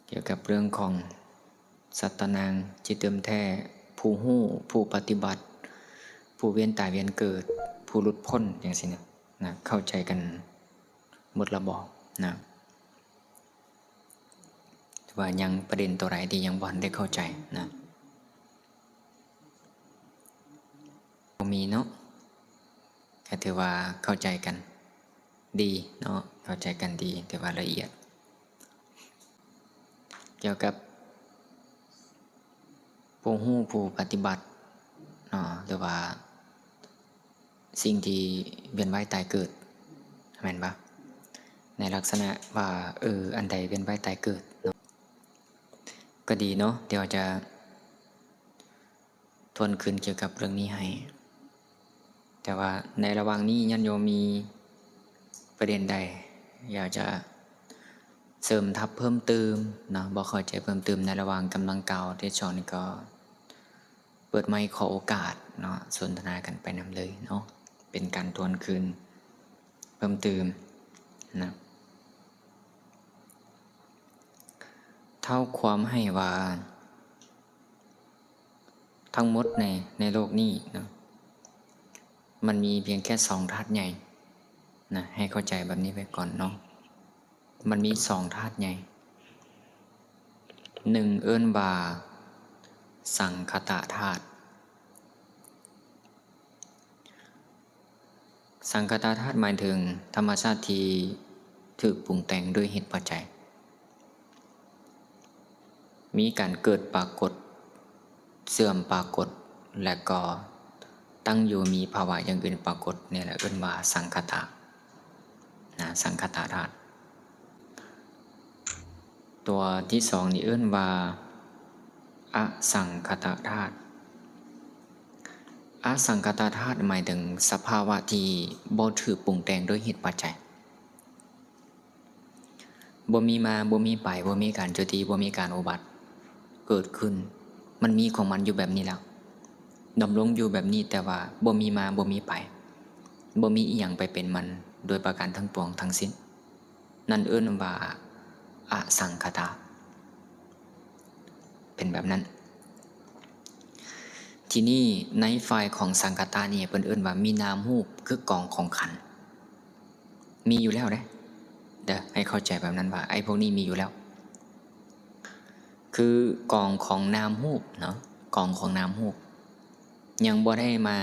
เกี่ยวกับเรื่องของสัตตนางจิตเติมแท้ผู้หู้ผู้ปฏิบัติผู้เวียนตายเวียนเกิดผู้หลุดพ้นอย่างสินะเข้าใจกันหมดระบอกนะว่ายังประเด็นตัวไหนที่ยังบอลได้เข้าใจนะมีเนาะก็ถือว่าเข้าใจกันดีเนาะเข้าใจกันดีแต่ว่าละเอียดเกี่ยวกับผู้หู้ผู้ปฏิบัติเนาะหรือว่าสิ่งที่เวียนว่ายตายเกิดเห็นปะในลักษณะว่าอันใดเวียนว่ายตายเกิดเนาะก็ดีเนาะเดี๋ยวจะทวนคืนเกี่ยวกับเรื่องนี้ให้แต่ว่าในระหว่างนี้ญาติโยมมีประเด็นใดอยากจะเสริมทับเพิ่มเติมนะบอกเข้าใจเพิ่มเติมในระหว่างกำลังเก่าที่ชอนนี่ก็เปิดไมค์ขอโอกาสเนาะสนทนากันไปนำเลยเนาะเป็นการทวนคืนเพิ่มเติมนะเท่าความให้ว่าทั้งหมดในโลกนี้นะมันมีเพียงแค่สองธาตุใหญ่นะให้เข้าใจแบบนี้ไปก่อนเนาะมันมีสองธาตุใหญ่หนึ่งเอิ้นว่าสังคตธาตุสังคตธาตุหมายถึงธรรมชาติที่ถูกปรุงแต่งด้วยเหตุปัจจัยมีการเกิดปรากฏเสื่อมปรากฏและก็ตั้งอยู่มีภาวะอย่างอื่นปรากฏเนี่ยแหละเอิ้นว่าสังคตะนะสังคตธาตุตัวที่สองนี่เอิ้นว่าอสังคตธาตุอสังคตธาตุหมายถึงสภาวะที่บ่ถูกปรุงแต่งด้วยเหตุปัจจัยบ่มีมาบ่มีไปบ่มีการโจมตีบ่มีการอุบัติเกิดขึ้นมันมีของมันอยู่แบบนี้แล้วดำรงอยู่แบบนี้แต่ว่าบ่มีมาบ่มีไปบ่มีอีหยังไปเป็นมันโดยประการทั้งปวงทั้งสิ้นนั่นเอิ้นว่าอสังคตะเป็นแบบนั้นที่นี่ในฝ่ายของสังคตะนี่เพิ่นเอิ้นว่ามีนามรูปคือกองของขันธ์มีอยู่แล้วเด้อให้เข้าใจแบบนั้นว่าไอ้พวกนี้มีอยู่แล้วคือกองของนามรูปเนาะกองของนามรูปยังบ่ได้มา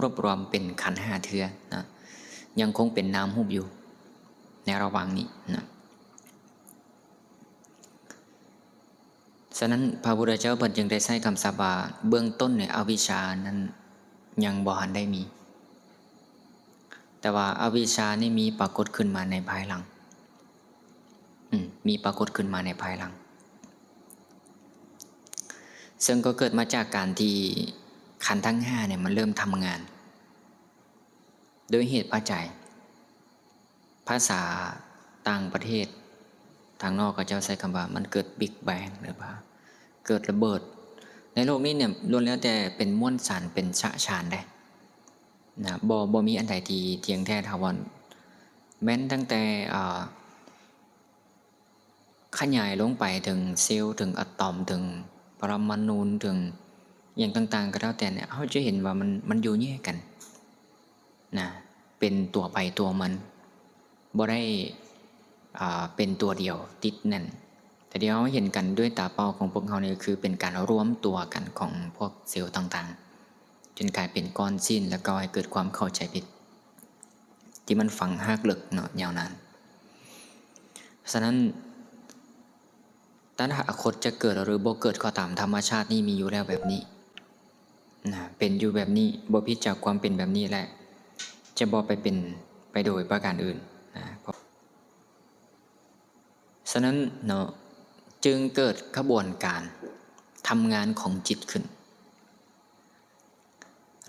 รวบรวมเป็นขันธ์5เทื่อนะยังคงเป็นนามรูปอยู่ในระหว่างนี้นะฉะนั้นพระพุทธเจ้าเพิ่นจึงได้ใช้คำศัพท์ว่าเบื้องต้นในอวิชชานั้นยังบ่ทันได้มีแต่ว่าอวิชชานี่มีปรากฏขึ้นมาในภายหลังมีปรากฏขึ้นมาในภายหลังซึ่งก็เกิดมาจากการที่ขันธ์ทั้ง5เนี่ยมันเริ่มทำงานโดยเหตุปัจจัยภาษาต่างประเทศทางนอกก็จะใช้คำว่ามันเกิดบิ๊กแบงหรือว่าเกิดระเบิดในโลกนี้เนี่ยล้วนแล้วแต่เป็นม้วนสารเป็นชะชานได้นะบ่มีอันใดที่เที่ยงแท้ถาวรแม้นตั้งแต่ขยายลงไปถึงเซลล์ถึงอะตอมถึงปรมาณูถึงอย่างต่างๆก็แล้วแต่เนี่ยเขาจะเห็นว่ามันอยู่แยกกันนะเป็นตัวไปตัวมันบ่ได้เป็นตัวเดียวติดแน่นแต่เดี๋ยวเห็นกันด้วยตาเปล่าของพวกเขาเนี่ยคือเป็นการรวมตัวกันของพวกเซลล์ต่างๆจนกลายเป็นก้อนสิ้นแล้วก็ให้เกิดความเข้าใจผิดที่มันฝังหักลึกเนาะยาวนานฉะนั้นตถาคตจะเกิดหรือบ่เกิดก็ตามธรรมชาตินี่มีอยู่แล้วแบบนี้นะเป็นอยู่แบบนี้บ่ผิดจากความเป็นแบบนี้แหละจะบ่ไปเป็นไปโดยประการอื่นนะฉะนั้นเนาะจึงเกิดกระบวนการทำงานของจิตขึ้น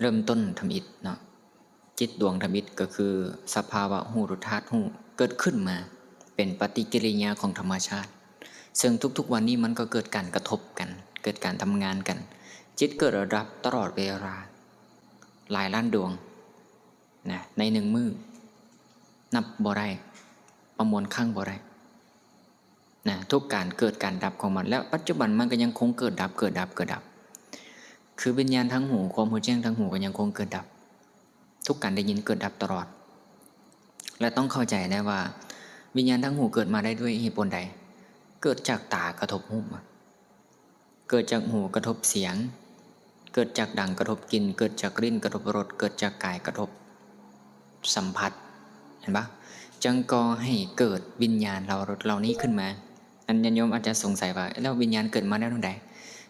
เริ่มต้นทำอิฐเนาะจิตดวงทำอิฐก็คือสภาวะหูรู้ธาตุหูเกิดขึ้นมาเป็นปฏิกิริยาของธรรมชาติซึ่งทุกๆวันนี้มันก็เกิดการกระทบกันเกิดการทำงานกันจิตเกิดระดับตลอดเวลาหลายล้านดวงนะในหนึ่งมือนับบ่ได้ประมวลข้างบ่ได้ นะทุกการเกิดการดับของมันแล้วปัจจุบันมันก็ยังคงเกิดดับเกิดดับเกิดดับคือวิญญาณทั้งหูความหูแจ้งทั้งหูก็ยังคงเกิดดับทุกการได้ยินเกิดดับตลอดและต้องเข้าใจนะว่าวิญญาณทั้งหูเกิดมาได้ด้วยเหตุผลใดเกิดจากตากระทบหูเกิดจากหูกระทบเสียงเกิดจากดังกระทบกลิ่นเกิดจากกลิ่นกระทบรสเกิดจากกายกระทบสัมผัสเห็นปะจังก่อให้เกิดวิญญาณเรานี้ขึ้นมาอันญาณโยมอาจจะสงสัยว่าแล้ววิญญาณเกิดมาได้ตรงใด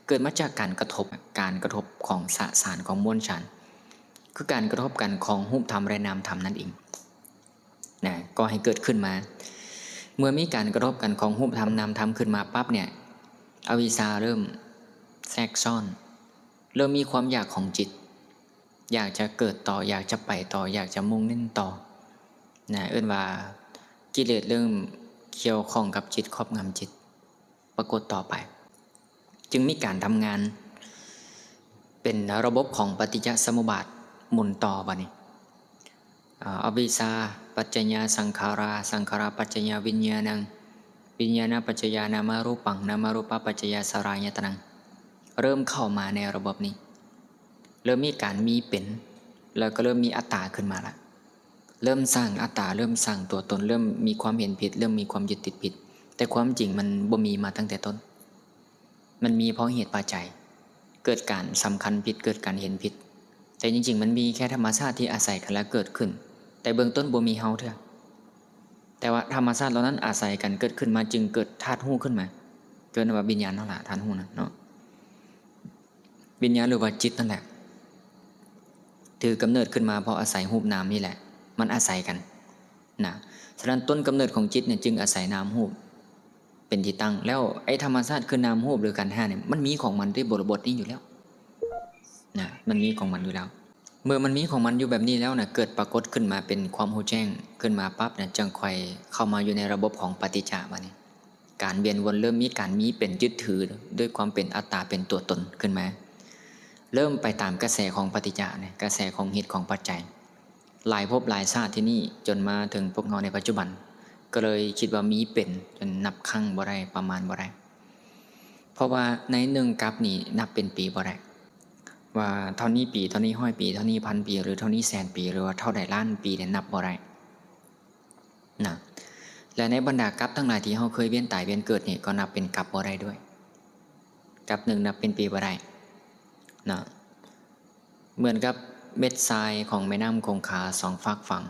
เกิดมาจากการกระทบของสสารของมวลสารคือการกระทบกันของรูปธรรมและนามธรรมนั่นเองนะก็ให้เกิดขึ้นมาเมื่อมีการกระทบกันของรูปธรรมนามธรรมขึ้นมาปั๊บเนี่ยอวิชชาเริ่มแทรกซ่อนเริ่มมีความอยากของจิตอยากจะเกิดต่ออยากจะไปต่ออยากจะมุ่งเน้นต่อนะว่ากิเลสเริ่มเกี่ยวข้องกับจิตครอบงำจิตปรากฏต่อไปจึงมีการทำงานเป็นระบบของปฏิจจสมุปบาทหมุนต่อไปนี่อวิชชาปัจจยาสังขาราสังขาราปัจจยาวิญญาณังวิญญาณปัจจยานามารูปังนามารูปปัจจยาสลายตนังเริ่มเข้ามาในระบบนี้เริ่มมีการมีเป็นแล้วก็เริ่มมีอัตตาขึ้นมาละเริ่มสร้างอัตตาเริ่มสร้างตัวตนเริ่มมีความเห็นผิดเริ่มมีความยึดติดผิดแต่ความจริงมันบ่มีมาตั้งแต่ต้นมันมีเพราะเหตุปัจจัยเกิดการสำคัญผิดเกิดการเห็นผิดแต่จริงๆมันมีแค่ธรรมชาติที่อาศัยกันแล้วเกิดขึ้นแต่เบื้องต้นบ่มีเฮาเถอะแต่ว่าธรรมชาติเหล่านั้นอาศัยกันเกิดขึ้นมาจึงเกิดธาตุหู้ขึ้นมาเกิดว่าวิญญาณนั่นแหละธาตุหู้นะเนาะวิญญาณหรือว่าจิตนั่นแหละถือกำเนิดขึ้นมาเพราะอาศัยรูปนามนี่แหละมันอาศัยกันนะฉะนั้นต้นกำเนิดของจิตเนี่ยจึงอาศัยนามรูปเป็นที่ตั้งแล้วไอ้ธรรมชาติคือนามรูปหรือขันธ์ห้าเนี่ยมันมีของมันด้วยบทนี้อยู่แล้วนะมันมีของมันอยู่แล้วเมื่อมันมีของมันอยู่แบบนี้แล้วนะเกิดปรากฏขึ้นมาเป็นความหูแจ้งขึ้นมาปั๊บเนี่ยจังค่อยเข้ามาอยู่ในระบบของปฏิจจามาเนี่ยการเวียนวนเริ่มมีการมีเป็นยึดถือด้วยความเป็นอัตตาเป็นตัวตนขึ้นมาเริ่มไปตามกระแสของปฏิจจาเนี่ยกระแสของเหตุของปัจจัยหลายภพหลายชาติที่นี่จนมาถึงพวกเราในปัจจุบันก็เลยคิดว่ามีเป็นจนนับครั้งบ่ได้ประมาณบ่ได้เพราะว่าในหนึ่งกับนี่นับเป็นปีบ่ได้ว่าเท่านี้ปีเท่านี้100 ปีเท่านี้1,000 ปีหรือเท่านี้แสนปีหรือว่าเท่าใดล้านปีเนี่ยนับบ่ได้นะและในบรรดากับทั้งหลายที่เราเคยเวียนตายเวียนเกิดนี่ก็นับเป็นกับบ่ได้ด้วยกับหนึ่งนับเป็นปีบ่ได้นะเหมือนกับเม็ดทรายของแม่น้ำคงคาสองฝากฝั่ง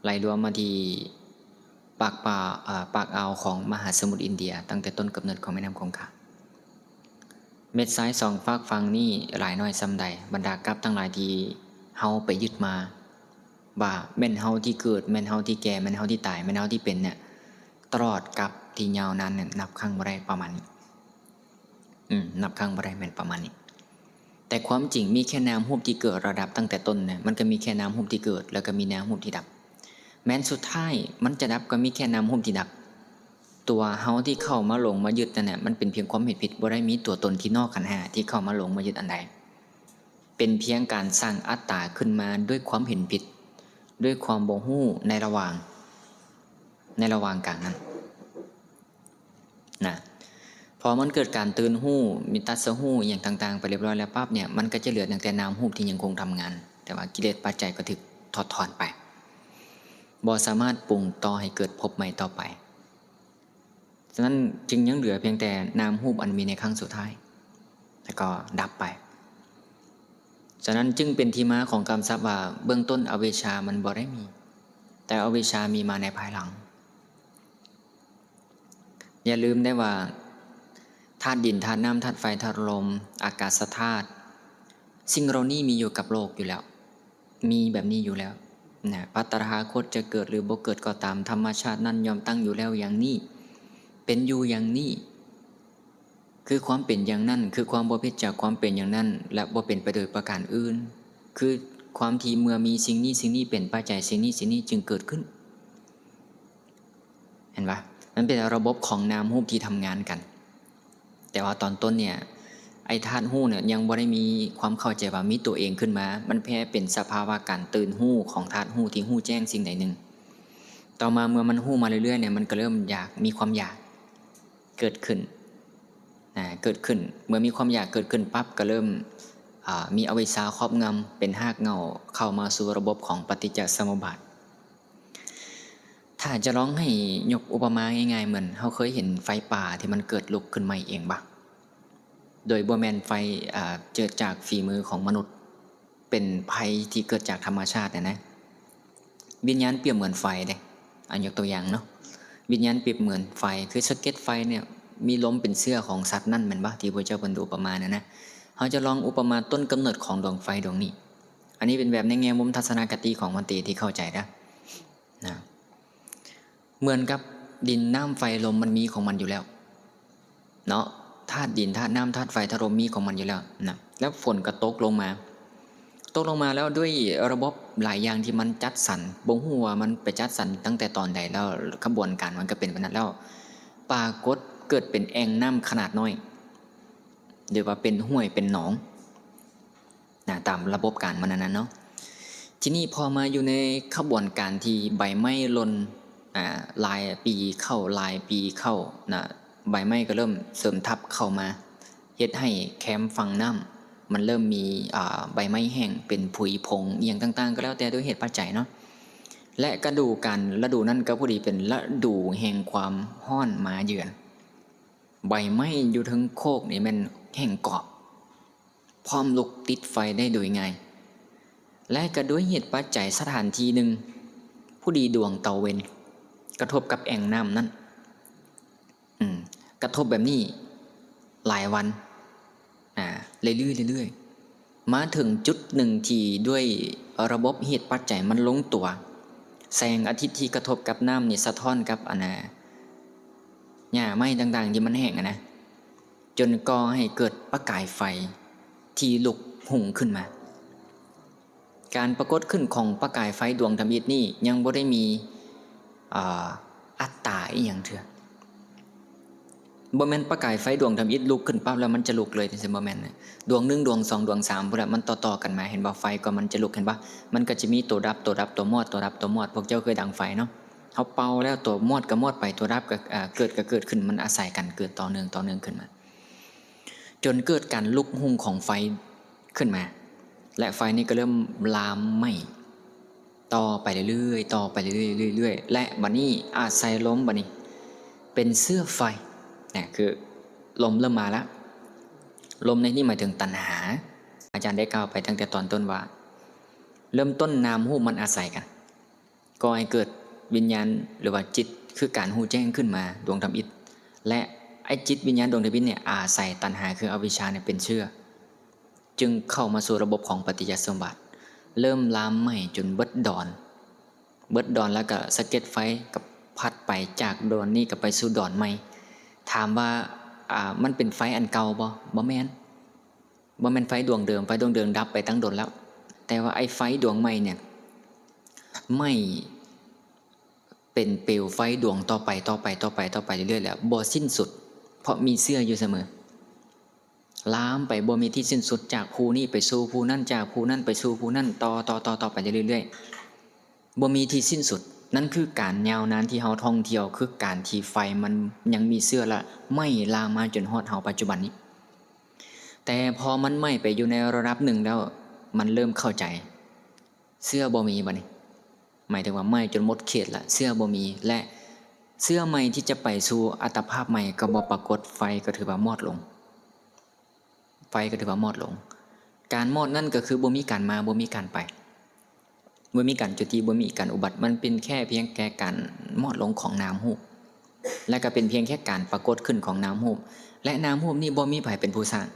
ไหลรวมมาที่ปากอ่าวของมหาสมุทรอินเดียตั้งแต่ต้นกำเนิดของแม่น้ำคงคาเม็ดทรายสองฝากฝั่งนี่หลายน้อยซ้ำใดบรรดากับทั้งหลายที่เฮาไปยึดมาว่าแม่นเฮาที่เกิดแม่นเฮาที่แก่แม่นเฮาที่ตายแม่นเฮาที่เป็นเนี่ยตลอดกับที่ยาวนานเนี่ยนับครั้งบ่ได้ประมาณนี้นับครั้งบ่ได้แม่นประมาณนี้แต่ความจริงมีแค่นามรูปที่เกิดระดับตั้งแต่ต้นเนี่ยมันก็มีแค่นามรูปที่เกิดแล้วก็มีนามรูปที่ดับแม้นสุดท้ายมันจะดับก็มีแค่นามรูปที่ดับตัวเฮาที่เข้ามาหลงมายึดนั่นแหละมันเป็นเพียงความเห็นผิดบ่ได้มีตัวตนที่นอกขันธ์ห้าที่เข้ามาหลงมายึดอันใดเป็นเพียงการสร้างอัตตาขึ้นมาด้วยความเห็นผิดด้วยความบ่ฮู้ในระหว่างกลางนั้นนะพอมันเกิดการตื่นหู้มีตัดสหู้อย่างต่างๆไปเรียบร้อยแล้วปั๊บเนี่ยมันก็จะเหลือแต่นามรูปที่ยังคงทำงานแต่ว่ากิเลสปัจจัยก็ถูกถอดถอนไปบ่สามารถปรุงต่อให้เกิดภพใหม่ต่อไปฉะนั้นจึงยังเหลือเพียงแต่นามรูปอันมีในครั้งสุดท้ายแล้วก็ดับไปฉะนั้นจึงเป็นที่มาของคำศัพท์ว่าเบื้องต้นอวิชชามันบ่ได้มีแต่อวิชชามีมาในภายหลังอย่าลืมได้ว่าธาตุดินธาตุน้ำธาตุไฟธาตุลมอากาศธาตุสิ่งเหล่านี้มีอยู่กับโลกอยู่แล้วมีแบบนี้อยู่แล้วนะปัตตราคตจะเกิดหรือบ่เกิดก็ตามธรรมชาตินั้นยอมตั้งอยู่แล้วอย่างนี้เป็นอยู่อย่างนี้คือความเป็นอย่างนั้นคือความบ่ผิดจากความเป็นอย่างนั้นและบ่เป็นไปโดยประการอื่นคือความที่เมื่อมีสิ่งนี้เป็นปัจจัยสิ่งนี้จึงเกิดขึ้นเห็นปะมันเป็นระบบของนามรูปที่ทำงานกันแต่ว่าตอนต้นเนี่ยไอ้ธาตุหู้เนี่ยยังบ่ได้มีความเข้าใจว่ามีตัวเองขึ้นมามันแค่เป็นสภาวะการตื่นหู้ของธาตุหู้ที่หู้แจ้งสิ่งใดหนึ่ง ต่อมาเมื่อมันหู้มาเรื่อยๆเนี่ยมันก็เริ่มอยากมีความอยากเกิดขึ้นเกิดขึ้นเมื่อมีความอยากเกิดขึ้นปั๊บก็เริ่มมีอวิชชาครอบงำเป็นหากเงาเข้ามาสู่ระบบของปฏิจจสมุปบาทถ้าจะร้องให้ยกอุปมาง่ายๆเหมือนเขาเคยเห็นไฟป่าที่มันเกิดลุกขึ้นมาเองปะโดยบ่แม่นไฟเกิดจากฝีมือของมนุษย์เป็นภัยที่เกิดจากธรรมชาตินะวิญญาณเปรียบเหมือนไฟเด้ยกตัวอย่างเนาะวิญญาณเปรียบเหมือนไฟคือสะเก็ดไฟเนี่ยมีลมเป็นเสื้อของสัตว์นั่นเหมือนปะที่พระเจ้าบรรลุอุปมานะเขาจะลองอุปมาต้นกำเนิดของดวงไฟดวงนี้อันนี้เป็นแบบในแง่มุมทัศนคติของมันตีที่เข้าใจนะเหมือนกับดินน้ำไฟลมมันมีของมันอยู่แล้วเนาะธาตุดินธาตุน้ำธาตุไฟธาตุลมมีของมันอยู่แล้วนะแล้วฝนก็ตกลงมาแล้วด้วยระบบหลายอย่างที่มันจัดสรรบ่งหัวมันไปจัดสรรตั้งแต่ตอนใดแล้วกระบวนการมันก็เป็นแบบนั้นแล้วปรากฏเกิดเป็นแอ่งน้ำขนาดน้อยหรือว่าเป็นห้วยเป็นหนองตามระบบการมันนั้นเนาะทีนี้พอมาอยู่ในขบวนการที่ใบไม้หล่นลายปีเข้าลายปีเข้าใบไม้ก็เริ่มเสริมทับเข้ามาเฮ็ดให้แคมป์ฝั่งน้ำมันเริ่มมีใบไม้แห้งเป็นผุยผงเอียงต่างๆก็แล้วแต่ด้วยเหตุปัจจัยเนาะและฤดูนั้นก็พอดีเป็นฤดูแห่งความร้อนมาเยือนใบไม้อยู่ทั้งโคกนี่มันแห้งกรอบพร้อมลุกติดไฟได้โดยง่ายและก็ด้วยเหตุปัจจัยสถานที่หนึ่งผู้ดีดวงตะเวนกระทบกับแอ่งน้ำนั้นกระทบแบบนี้หลายวันเรื่อยๆมาถึงจุดหนึ่งที่ด้วยระบบเหตุปัจจัยมันลงตัวแสงอาทิตย์ที่กระทบกับน้ำนี่สะท้อนกับหญ้าไม้ต่างๆที่มันแห้งนะจนก่อให้เกิดประกายไฟที่ลุกหุ่งขึ้นมาการปรากฏขึ้นของประกายไฟดวงธรรมอิฐนี่ยังบ่ได้มีอัตตาอีหยังเถอะบ่แม่นประกายไฟดวงธรรมอิฐลุกขึ้นปั๊บแล้วมันจะลุกเลยจังซี่บ่แม่นดวง1ดวง2ดวง3พุ่นน่ะมันต่อๆกันมาเห็นบ่ไฟก็มันจะลุกเห็นบ่มันก็จะมีตัวดับตัวมอดพวกเจ้าเคยดังไฟเนาะเฮาเป่าแล้วตัวมอดก็มอดไปตัวดับก็เกิดขึ้นมันอาศัยกันเกิดต่อเนื่องขึ้นมาจนเกิดการลุกหุ่งของไฟขึ้นมาและไฟนี้ก็เริ่มลามไหม้ต่อไปเรื่อยๆและบัดนี้อาศัยลมบัดนี้เป็นเสื้อไฟคือลมเริ่มมาแล้วลมในนี้หมายถึงตัณหาอาจารย์ได้กล่าวไปตั้งแต่ตอนต้นว่าเริ่มต้นนามรูปมันอาศัยกันก็ให้เกิดวิญญาณหรือว่าจิตคือการหูแจ้งขึ้นมาดวงธรรมอิฐและไอ้จิตวิญญาณดวงธรรมอิฐเนี่ยอาศัยตัณหาคืออวิชชาเนี่ยเป็นเชื้อจึงเข้ามาสู่ระบบของปฏิจจสมุปบาทเริ่มลามไหม้จนเบิดดอนแล้วก็สะเก็ดไฟกับพัดไปจากดอนนี่ก็ไปสู่ดอนใหม่ถามว่ามันเป็นไฟอันเก่าบ่แม่นไฟดวงเดิมดับไปตั้งโดนแล้วแต่ว่าไอ้ไฟดวงใหม่เนี่ยไม่เป็นเปลวไฟดวงต่อไปเรื่อยๆแล้วบ่สิ้นสุดเพราะมีเสื้ออยู่เสมอลามไปบ่มีที่สิ้นสุดจากภูนี้ไปสู่ภูนั่นจากภูนั่นไปสู่ภูนั่นต่อไปเรื่อยๆบ่มีที่สิ้นสุดนั่นคือการยาวนานที่เฮาท่องเที่ยวคือการที่ไฟมันยังมีเสื้อละไม่ลามมาจนฮอดเฮาปัจจุบันนี้แต่พอมันไหม้ไปอยู่ในระดับหนึ่งแล้วมันเริ่มเข้าใจเสื้อบ่มีบัดนี้หมายถึงว่าไหม้จนหมดเขตละเสื้อบ่มีและเสื้อใหม่ที่จะไปสู่อัตภาพใหม่ก็บ่ปรากฏไฟก็ถือว่ามอดลงการมอดนั่นก็คือบ่มีการมาบ่มีการไปบ่มีการจุติบ่มีการอุบัติมันเป็นแค่เพียงแค่การมอดลงของนามรูปและก็เป็นเพียงแค่การปรากฏขึ้นของนามรูปและนามรูปนี่บ่มีไผเป็นผู้สร้าง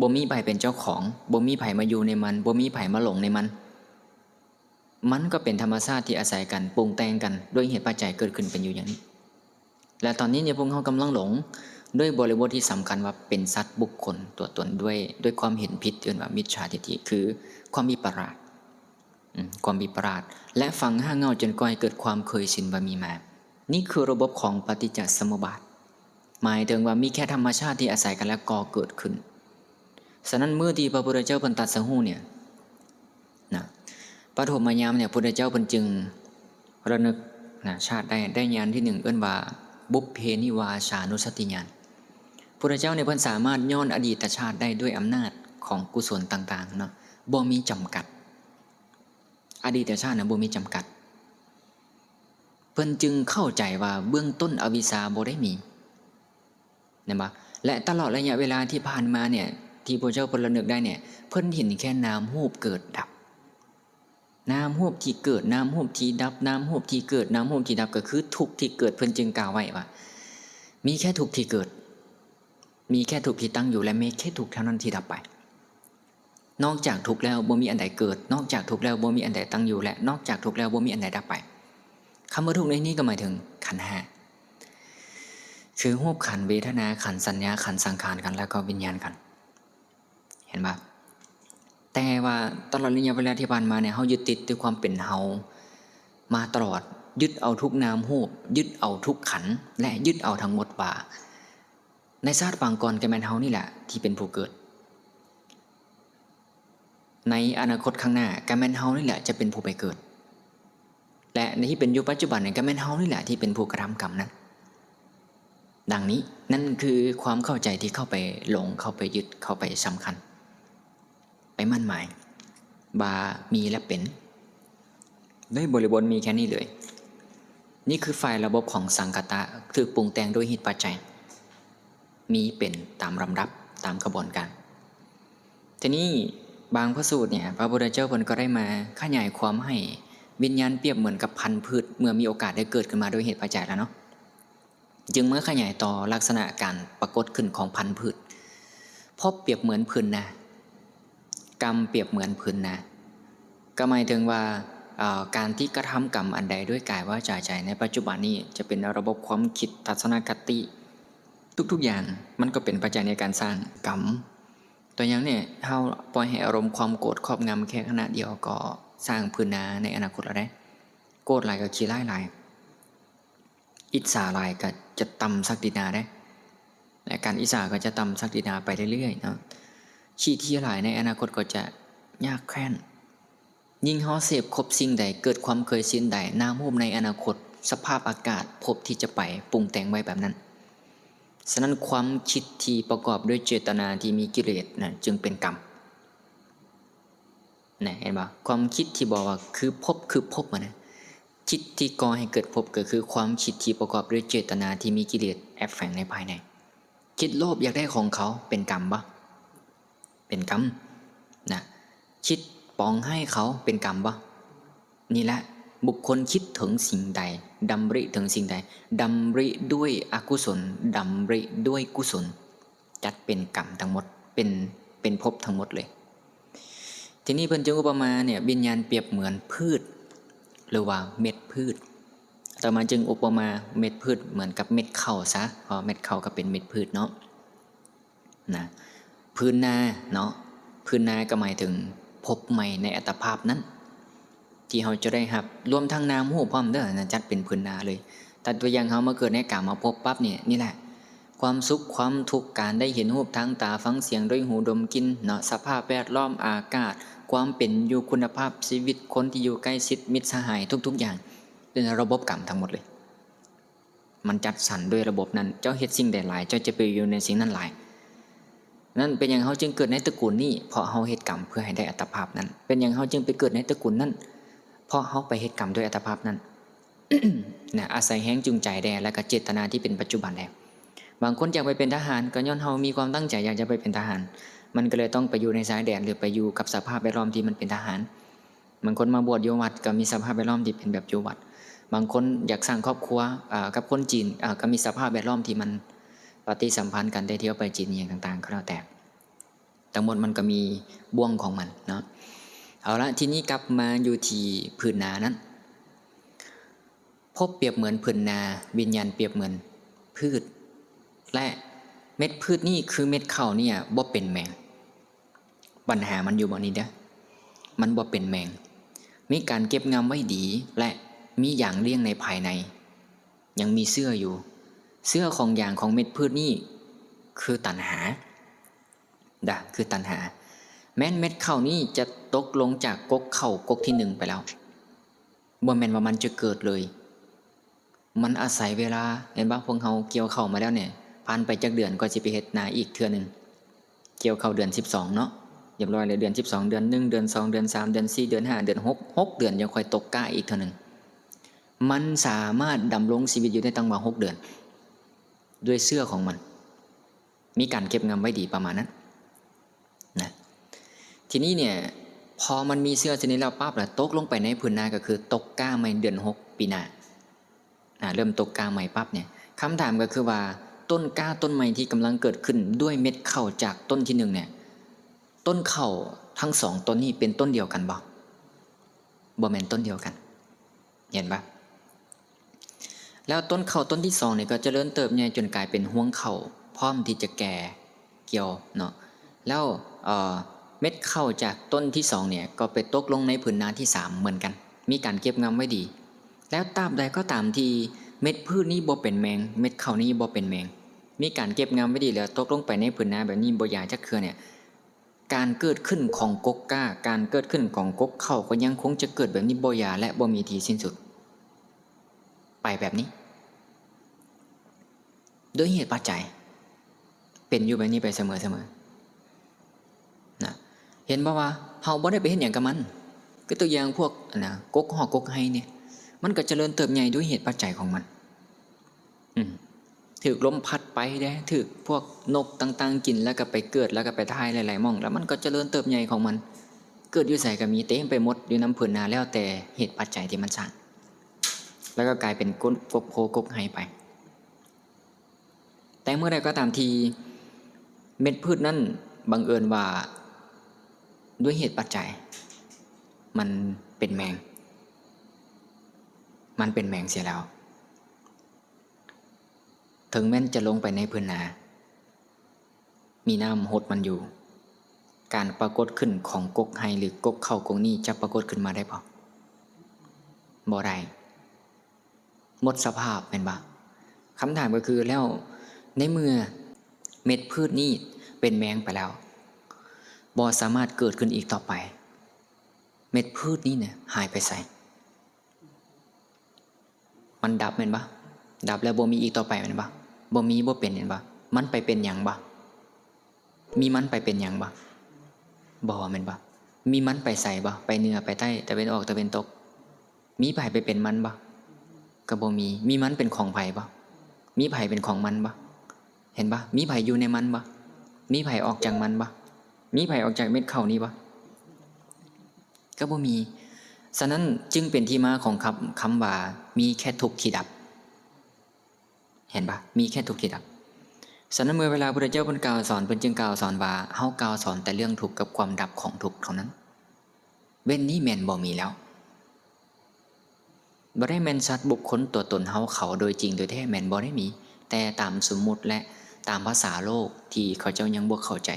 บ่มีไผเป็นเจ้าของบ่มีไผมาอยู่ในมันบ่มีไผมาหลงในมันก็เป็นธรรมชาติที่อาศัยกันปรุงแต่งกันด้วยเหตุปัจจัยเกิดขึ้นเป็นอยู่อย่างนี้และตอนนี้เนี่ยพวกเขากำลังหลงด้วยบริบทที่สำคัญว่าเป็นสัตว์บุคคลตัวตนด้วยความเห็นผิดเรียกว่ามิจฉาทิฏฐิคือความวิปลาสและฟังห้าเงาจนก่อให้เกิดความเคยชินว่ามีมานี่คือระบบของปฏิจจสมุปบาทหมายถึงว่ามีแค่ธรรมชาติที่อาศัยกันและก่อเกิดขึ้นฉะนั้นเมื่อที่พระพุทธเจ้าเพิ่นตรัสรู้เนี่ยปฐมยามเนี่ยพระพุทธเจ้าเพิ่นจึง ระลึกนะชาติได้ญาณที่หนึ่งเอิ้นว่าบุพเพนิวาสานุสติญาณพุทธเจ้าในเพิ่นสามารถย้อนอดีตชาติได้ด้วยอำนาจของกุศลต่างๆเนาะบ่มีจำกัดอดีตชาตินะบ่มีจำกัดเพิ่นจึงเข้าใจว่าเบื้องต้นอวิชชาบ่ได้มีนะบ่และตลอดระยะเวลาที่ผ่านมาเนี่ยที่พระเจ้าเพิ่นระลึกได้เนี่ยเพิ่นเห็นแค่นามรูปเกิดดับนามรูปที่เกิดนามรูปที่ดับนามรูปที่เกิดนามรูปที่ดับก็คือทุกข์ที่เกิดเพิ่นจึงกล่าวไว้ว่ามีแค่ทุกข์ที่เกิดมีแค่ทุกข์ที่ตั้งอยู่และมีแค่ทุกข์เท่านั้นที่ดับไปนอกจากทุกข์แล้วบ่มีอันใดเกิดนอกจากทุกข์แล้วบ่มีอันใดตั้งอยู่และนอกจากทุกข์แล้วบ่มีอันใดดับไปคำว่าทุกข์ในนี้ก็หมายถึงขันธ์ห้าคือรูปขันธ์เวทนาขันธ์สัญญาขันธ์สังขารกันแล้วก็วิญญาณกันเห็นปะแต่ว่าตลอดระยะเวลาที่ผ่านมาเนี่ยเฮายึดติดด้วยความเป็นเฮามาตลอดยึดเอาทุกนามรูปยึดเอาทุกขันธ์และยึดเอาทั้งหมดว่าในชาติปางก่อนก็แม่นเฮานี่แหละที่เป็นผู้เกิดในอนาคตข้างหน้าก็แม่นเฮานี่แหละจะเป็นผู้ไปเกิดและในที่เป็นอยู่ปัจจุบันเนี่ยก็แม่นเฮานี่แหละที่เป็นผู้กระทำกรรมนั้นดังนี้นั่นคือความเข้าใจที่เข้าไปหลงเข้าไปยึดเข้าไปสำคัญไปมั่นหมายบามีและเป็นด้วยบริบทมีแค่นี้เลยนี่คือฝ่ายระบบของสังคตะคือปรุงแต่งโดยเหตุปัจจัยมีเป็นตามลำดับตามกระบวนการทีนี้บางพระสูตรเนี่ยพระพุทธเจ้าเพิ่นก็ได้มาขยายความให้วิญญาณเปรียบเหมือนกับพันธุ์พืชเมื่อมีโอกาสได้เกิดขึ้นมาโดยเหตุปัจจัยแล้วเนาะจึงเมื่อขยายต่อลักษณะการปรากฏขึ้นของพันธุ์พืชพบเปรียบเหมือนพื้นนากรรมเปรียบเหมือนพื้นนาก็หมายถึงว่าการที่กระทำกรรมอันใดด้วยกายวาจาใจในปัจจุบันนี้จะเป็นระบบความคิดทัศนคติทุกๆอย่างมันก็เป็นปัจจัยในการสร้างกรรมตัวอย่างเนี่ยเฮาปล่อยให้อารมณ์ความโกรธครอบงำแค่ขณะเดียวก็สร้างพื้นนาในอนาคตแล้วได้โกรธหลายก็ขี้ร้ายหลายอิจฉาหลายก็จะตำศักดินาได้และการอิจฉาก็จะตำศักดินาไปเรื่อยๆเนาะขี้ที่หลายในอนาคตก็จะยากแค้นยิ่งเฮาเสพครบสิ่งใดเกิดความเคยชินใดนามรูปในอนาคตสภาพอากาศพบที่จะไปปรุงแต่งไว้แบบนั้นฉะนั้นความคิดที่ประกอบด้วยเจตนาที่มีกิเลสนะจึงเป็นกรรมนะเห็นป่ะความคิดที่บอกว่าคือภพนะจิตที่ก่อให้เกิดภพก็คือความคิดที่ประกอบด้วยเจตนาที่มีกิเลสแอบแฝงในภายในคิดโลภอยากได้ของเขาเป็นกรรมปะเป็นกรรมนะคิดปองให้เขาเป็นกรรมปะนี่แหละบุคคลคิดถึงสิ่งใดดำริถึงสิ่งใดดำริด้วยอกุศลดำริด้วยกุศลจัดเป็นกรรมทั้งหมดเป็นภพทั้งหมดเลยทีนี้เพิ่นจึงอุปมาเนี่ยวิญญาณเปรียบเหมือนพืชหรือว่าเม็ดพืชต่อมาจึงอุปมาเม็ดพืชเหมือนกับเม็ดข้าวซะเพราะเม็ดข้าวก็เป็นเม็ดพืชเนาะนะพื้นนาเนาะพื้นนาก็หมายถึงภพใหม่ในอัตภาพนั้นที่เราจะได้รับรวมทั้งนามรูปพร้อมเด้อนะจัดเป็นพื้นนาเลยแต่ตัวอย่างเขามาเกิดในกามมาพบปั๊บเนี่ยนี่แหละความสุขความทุกข์การได้เห็นรูปทางตาฟังเสียงด้วยหูดมกลิ่นเนาะสภาพแวดล้อมอากาศความเป็นอยู่คุณภาพชีวิตคนที่อยู่ใกล้ชิดมิตรสหายทุกๆอย่างเป็นระบบกรรมทั้งหมดเลยมันจัดสรรด้วยระบบนั้นเจ้าเฮ็ดสิ่งใดหลายเจ้าจะไปอยู่ในสิ่งนั้นหลายนั่นเป็นอย่างเขาจึงเกิดในตระกูลนี้เพราะเขาเฮ็ดกรรมเพื่อให้ได้อัตภาพนั้นเป็นอย่างเขาจึงไปเกิดในตระกูลนั้นเพราะเขาไปเฮ็ดกรรมด้วยอัตภาพนั้น นะอาศัยแห้งจูงใจแด่และก็เจตนาที่เป็นปัจจุบันแด่บางคนอยากไปเป็นทหารก็ย้อนเขามีความตั้งใจอยากจะไปเป็นทหารมันก็เลยต้องไปอยู่ในสายแดนหรือไปอยู่กับสภาพแวดล้อมที่มันเป็นทหารบางคนมาบวชอยู่วัดก็มีสภาพแวดล้อมที่เป็นแบบอยู่วัดบางคนอยากสร้างครอบครัวกับคนจีนก็มีสภาพแวดล้อมที่มันปฏิสัมพันธ์กันได้เที่ยวไปจีนอย่างต่างๆก็แล้วแต่ทั้งหมดมันก็มีบ่วงของมันเนาะเอาละทีนี้กลับมาอยู่ที่พื้นนานั้นพบเปรียบเหมือนพื้นนาวิญญาณเปรียบเหมือนพืชและเม็ดพืชนี่คือเม็ดข้าวเนี่ยบ่เป็นแมงปัญหามันอยู่บ่นี้เด้อมันบ่เป็นแมงมีการเก็บงำไว้ดีและมีอย่างเลี้ยงในภายในยังมีเสื้ออยู่เสื้อของอย่างของเม็ดพืชนี่คือตัณหาคือตัณหาแม้นเม็ดข้าวนี่จะตกลงจากก๊กข้าวก๊กที่1ไปแล้ว บ่แม่นว่ามันจะเกิดเลยมันอาศัยเวลาเห็นบ่พวกเฮาเกี่ยวเข้ามาแล้วเนี่ยผ่านไปจักเดือนก็สิไปเฮ็ดนาอีกเทื่อนึงเกี่ยวเข้าเดือน12เนาะเรียบร้อยเลยเดือน12เดือน1เดือน2เดือน3เดือน4เดือน5เดือน6เดือนยังค่อยตกกล้าอีกเทื่อนึงมันสามารถดำรงชีวิตอยู่ได้ตั้งว่า6เดือนด้วยเสื้อของมันมีการเก็บงำไว้ดีประมาณนั้นนะทีนี้เนี่ยพอมันมีเสื้อชนิดแล้วปั๊บแล้วตกลงไปในพื้นนาก็คือตกกล้าใหม่เดือน6ปีหน้าเริ่มตกกล้าใหม่ปั๊บเนี่ยคำถามก็คือว่าต้นกล้าต้นใหม่ที่กำลังเกิดขึ้นด้วยเม็ดข้าวจากต้นที่1เนี่ยต้นข้าวทั้ง2ต้นนี้เป็นต้นเดียวกันบ่แม่นต้นเดียวกันเห็นปะแล้วต้นข้าวต้นที่2เนี่ยก็เจริญเติบใหญ่จนกลายเป็นห้วงข้าวพร้อมที่จะแก่เกี่ยวเนาะแล้วเม็ดข้าวจากต้นที่2เนี่ยก็ไปตกลงในผืนนาที่3เหมือนกันมีการเก็บงำไว้ดีแล้วตราบใดก็ตามที่เม็ดพืชนี้บ่เป็นแมงเม็ดข้าวนี้บ่เป็นแมงมีการเก็บงำไว้ดีแล้วตกลงไปในผืนนาแบบนี้บ่อยากจะเครือเนี่ยการเกิดขึ้นของกกก้าการเกิดขึ้นของกกข้าวก็ยังคงจะเกิดแบบนี้บ่อยากและบ่มีที่สิ้นสุดไปแบบนี้โดยเหตุปัจจัยเป็นอยู่แบบนี้ไปเสมอนะเห็นบ่ว่าเฮาบ่ได้ไปเฮ็ดหยังกับมันคือตัวอย่างพวกกกหอกกกไฮเนี่ยมันก็เจริญเติบใหญ่ด้วยเหตุปัจจัยของมันถูกลมพัดไปได้ถูกพวกนกต่างๆกินแล้วก็ไปเกิดแล้วก็ไปทายหลายๆหม่องแล้วมันก็เจริญเติบใหญ่ของมันเกิดอยู่ไสก็มีเต็มไปหมดอยู่น้ำผืนนาแล้วแต่เหตุปัจจัยที่มันสร้างแล้วก็กลายเป็นกกโพกกไฮไปแต่เมื่อใดก็ตามทีเม็ดพืชนั้นบังเอิญว่าด้วยเหตุปัจจัยมันเป็นแมงเสียแล้วถึงแม้นจะลงไปในพื้นนามีน้ำหดมันอยู่การปรากฏขึ้นของกกไฮหรือกกเข้ากกนี้จะปรากฏขึ้นมาได้บ่ได้หมดสภาพเป็นบ่คำถามก็คือแล้วในเมื่อเม็ดพืชนี้เป็นแมงไปแล้วบ่สามารถเกิดขึ้นอีกต่อไปเม็ดพืชนี้เนี่ยหายไปไสมันดับแม่นบ่ดับแล้วบ่มีอีกต่อไปแม่นบ่บ่มีบ่เป็นแม่นบ่มันไปเป็นหยังบ่มีมันไปเป็นหยังบ่แม่นบ่มีมันไปไสบ่ไปเหนือไปใต้ตะวันออกตะวันตกมีไผไปเป็นมันบ่ก็บ่มีมันเป็นของไผบ่มีไผเป็นของมันบ่เห็นบ่มีไผอยู่ในมันบ่มีไผออกจากมันบ่มีไผออกจากเม็ดข้าวนี้บ่ก็บ่มีฉะนั้นจึงเป็นที่มาของคำว่ามีแค่ทุกข์ที่ดับเห็นปะมีแค่ทุกข์ที่ดับฉะนั้นเมื่อเวลาพระเจ้าเพิ่นกล่าวสอนเพิ่นจึงกล่าวสอนว่าเฮากล่าวสอนแต่เรื่องทุกข์กับความดับของทุกข์เท่านั้นเว้นนี้แม่นบ่มีแล้วบ่ได้แม่นสัตว์บุคคลตัวตนเฮาเขาโดยจริงโดยแท้แม่นบ่ได้มีแต่ตามสมมุติและตามภาษาโลกที่เขาเจ้ายังบ่เข้าใจ